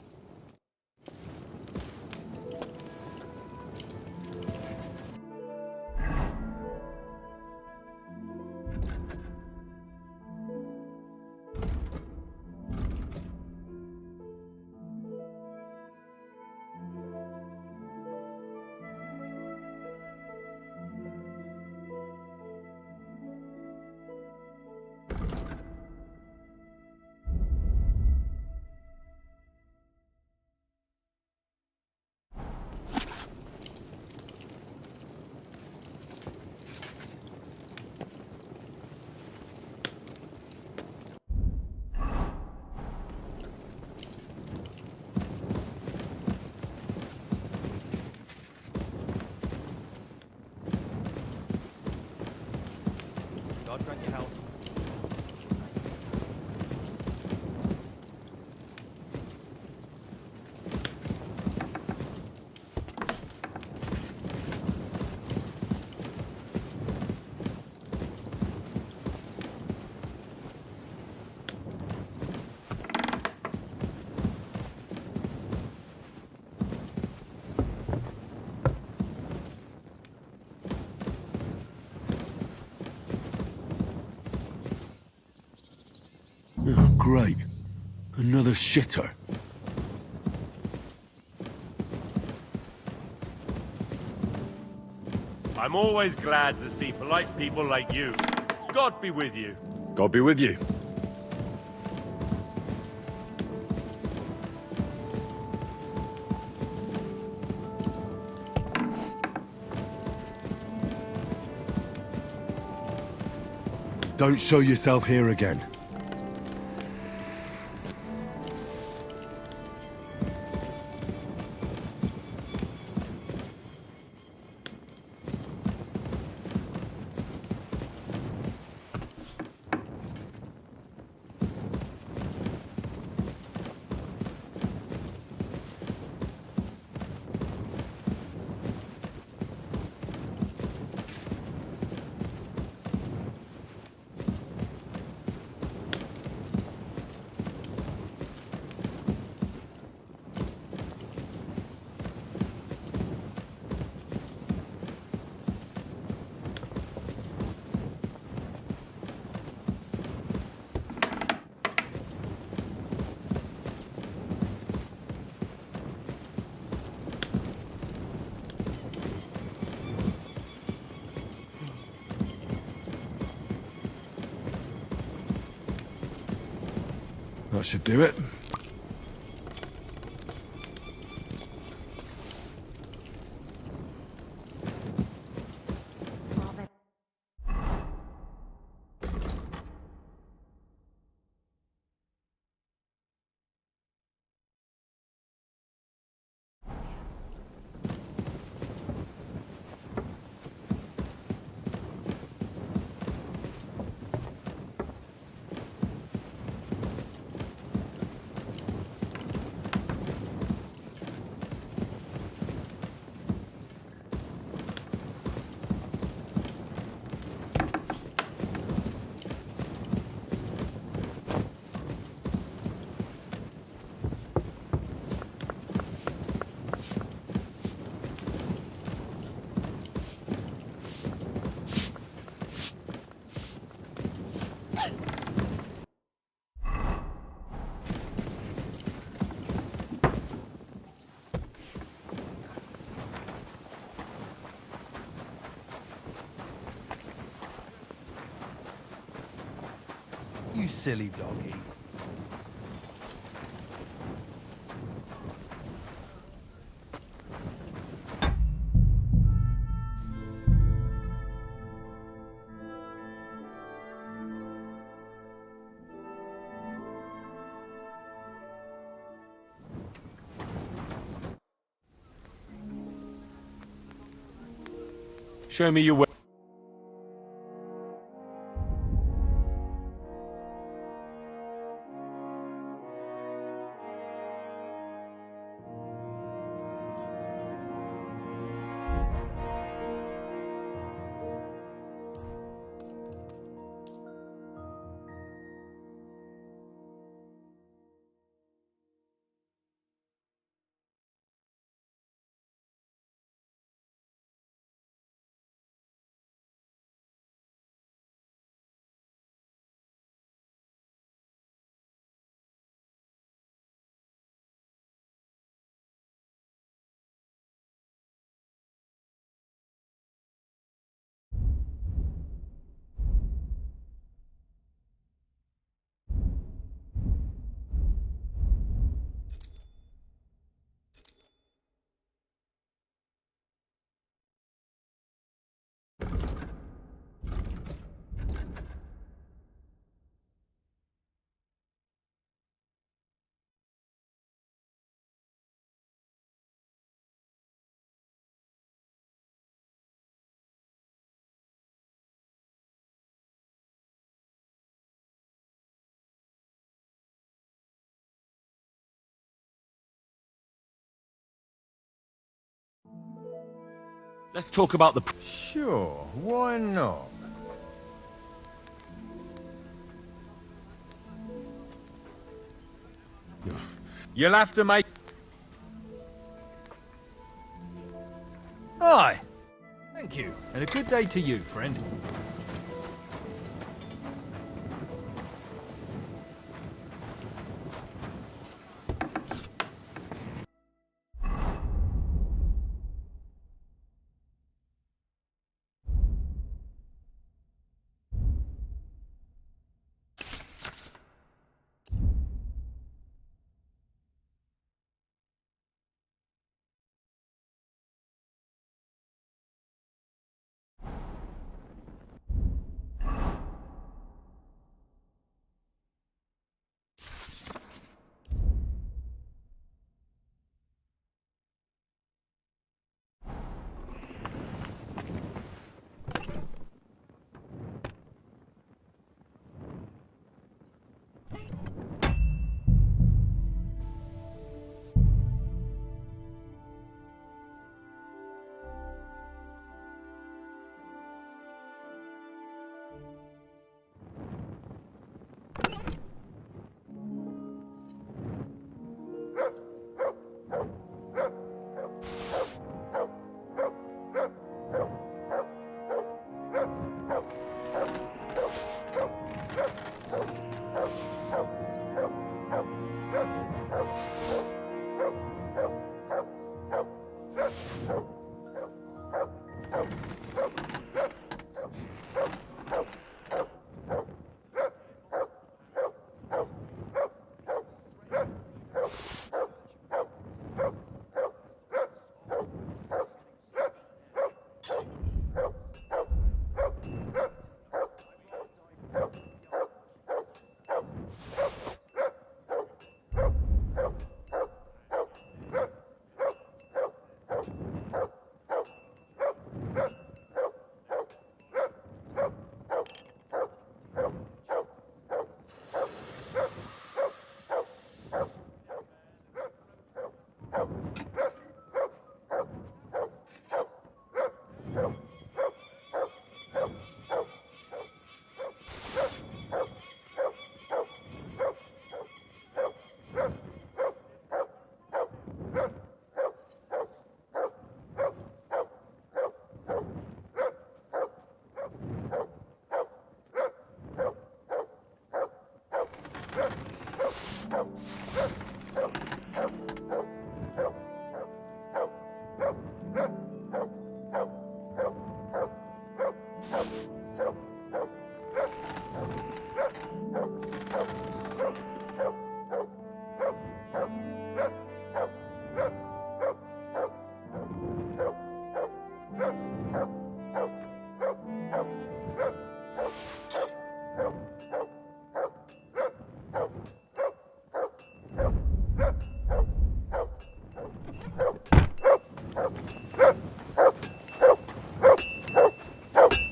God grant you health. Oh, great. Another shitter. I'm always glad to see polite people like you. God be with you. God be with you. Don't show yourself here again. That should do it. You silly doggy. Show me your way. Let's talk about the... Sure, why not? You'll have to make... Aye. Thank you, and a good day to you, friend.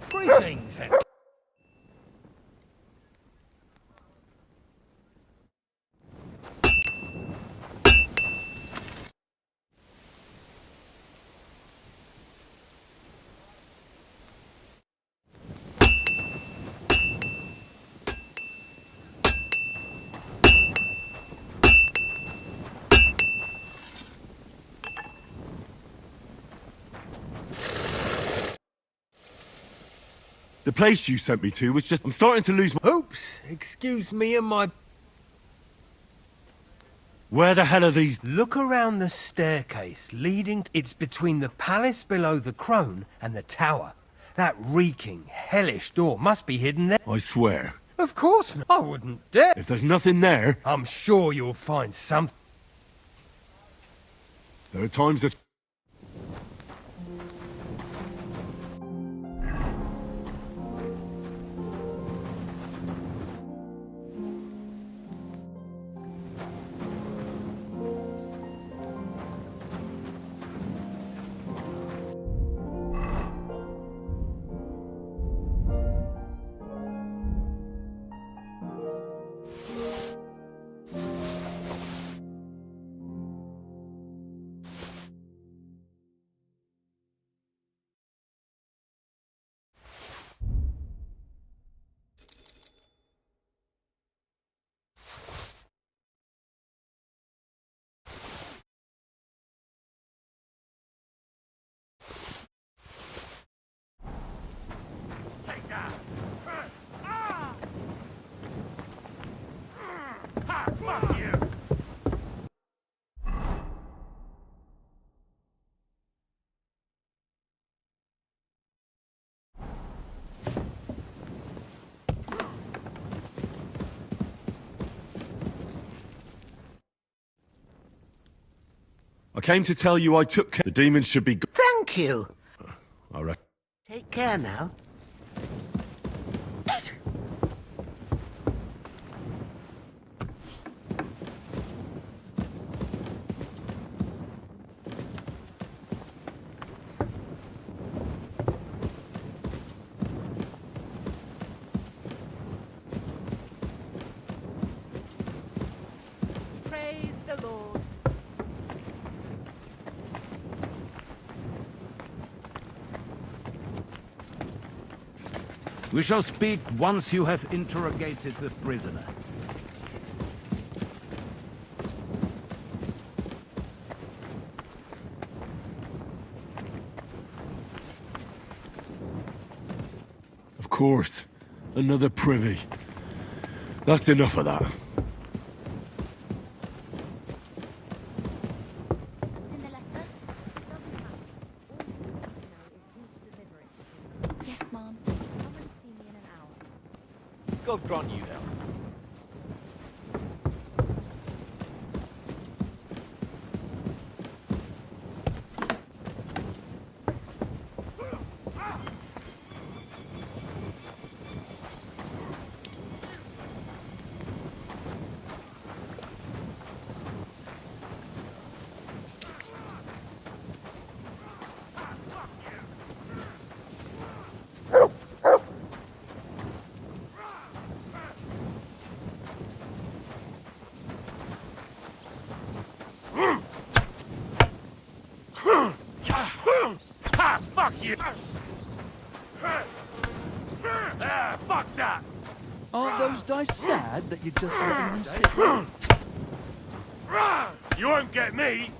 Greetings, Henry. The place you sent me to was just... I'm starting to lose my... Oops, excuse me and my... Where the hell are these... Look around the staircase leading... It's between the palace below the crone and the tower. That reeking, hellish door must be hidden there. I swear. Of course not. I wouldn't dare. If there's nothing there... I'm sure you'll find something. There are times that... I came to tell you I took care. The demons should be... Thank you. I reckon. Take care now. Praise the Lord. We shall speak once you have interrogated the prisoner. Of course. Another privy. That's enough of that. Yes, Mom. God grant you that. Fuck you! Fuck that! Aren't those dice sad that you're just letting them sit? You won't get me!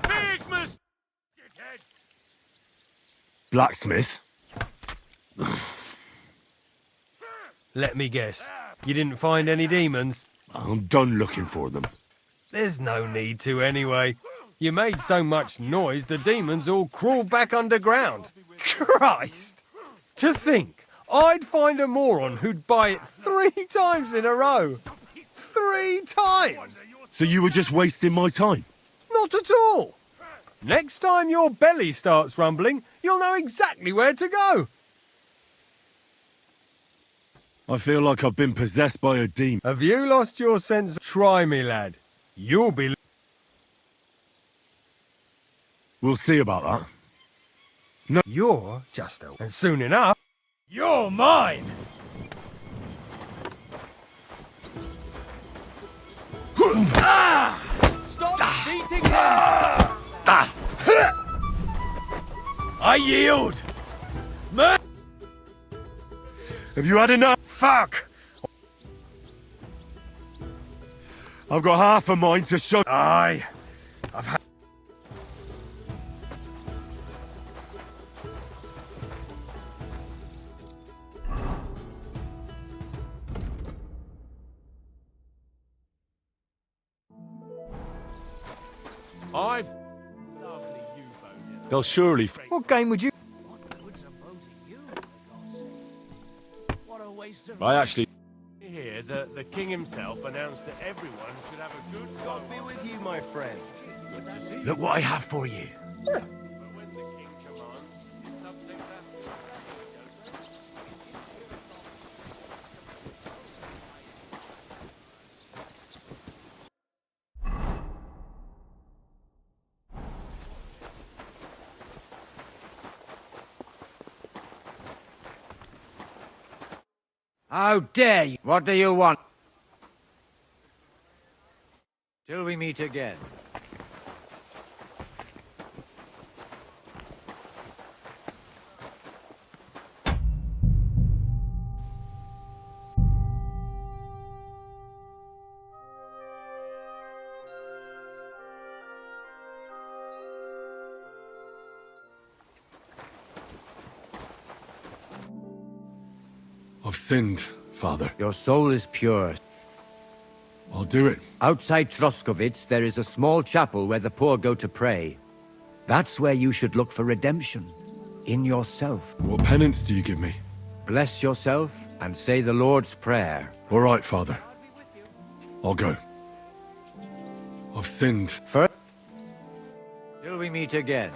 Big mistake! Blacksmith? Let me guess. You didn't find any demons? I'm done looking for them. There's no need to anyway. You made so much noise, the demons all crawled back underground. Christ! To think, I'd find a moron who'd buy it 3 times in a row. 3 times! So you were just wasting my time? Not at all. Next time your belly starts rumbling, you'll know exactly where to go. I feel like I've been possessed by a demon. Have you lost your sense? Try me, lad. You'll be... We'll see about that. No. You're just a... And soon enough, you're mine! Stop beating him! I yield! Have you had enough? Fuck! I've got half a mind to show... I've had... They'll surely... What game would you... I actually... Here, the king himself announced that everyone should have a good... God be with you, my friend. Good to see you. Look what I have for you. But when the king commands, his subjects have to obey, How dare you? What do you want? Till we meet again. I've sinned, Father. Your soul is pure. I'll do it. Outside Troskovitz, there is a small chapel where the poor go to pray. That's where you should look for redemption. In yourself. What penance do you give me? Bless yourself and say the Lord's Prayer. All right, Father. I'll go. I've sinned. First, till we meet again.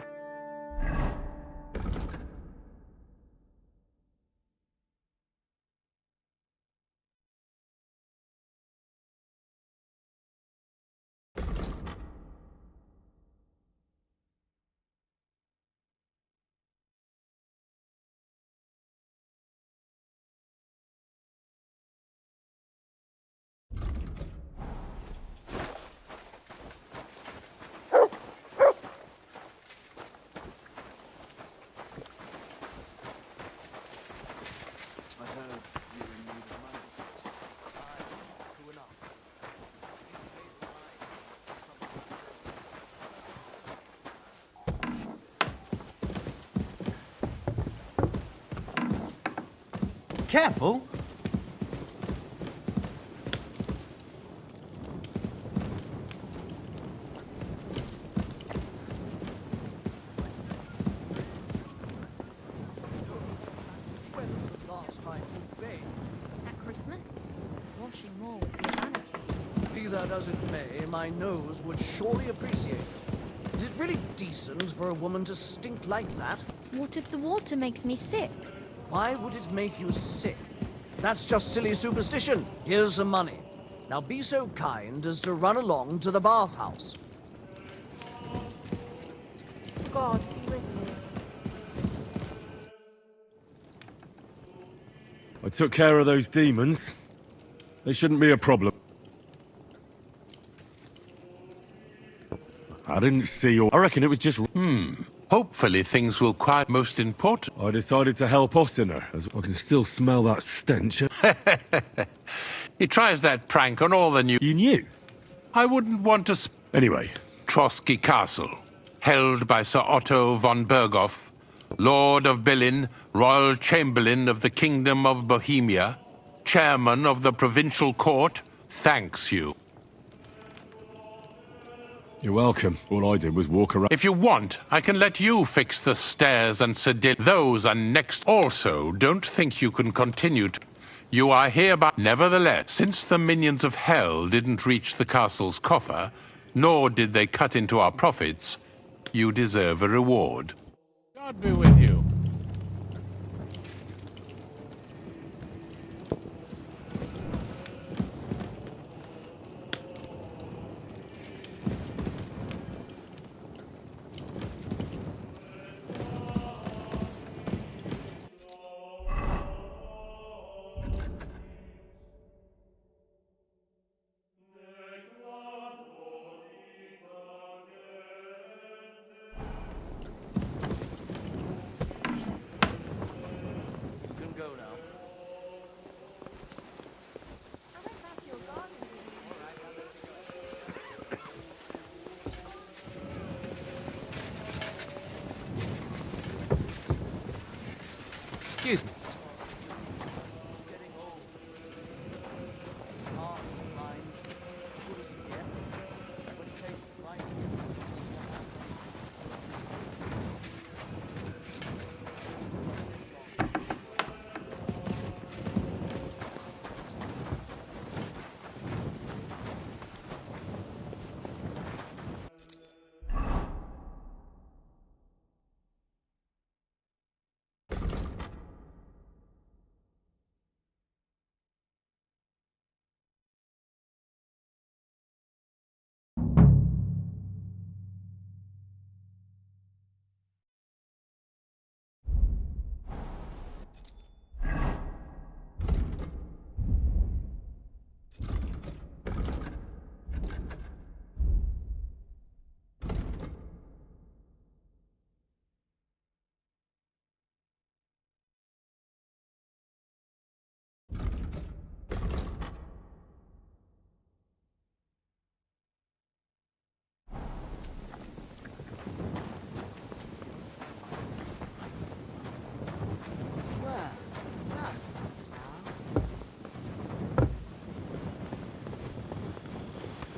Careful. At Christmas, washing more would be a vanity. Be that as it may, my nose would surely appreciate it. Is it really decent for a woman to stink like that? What if the water makes me sick? Why would it make you sick? That's just silly superstition. Here's some money. Now be so kind as to run along to the bathhouse. God be with me. I took care of those demons. They shouldn't be a problem. I didn't see you. I reckon it was just... Hopefully things will quiet. Most important. I decided to help Ossiner, as I can still smell that stench. He tries that prank on all the new... You knew? I wouldn't want to... Anyway. Trotsky Castle, held by Sir Otto von Berghoff, Lord of Billin, Royal Chamberlain of the Kingdom of Bohemia, Chairman of the Provincial Court, thanks you. You're welcome. All I did was walk around. If you want, I can let you fix the stairs and sedil. Those are next. Also, don't think you can continue to... You are hereby... Nevertheless, since the minions of hell didn't reach the castle's coffer, nor did they cut into our profits, you deserve a reward. God be with you.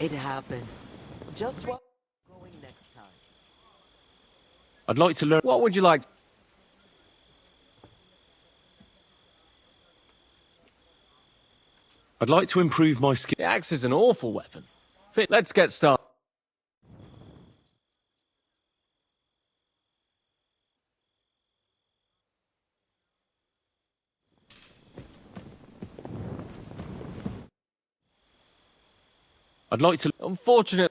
It happens. Just what going next time. I'd like to learn. What would you like? I'd like to improve my skill. The axe is an awful weapon. Let's get started. I'd like to. Unfortunately.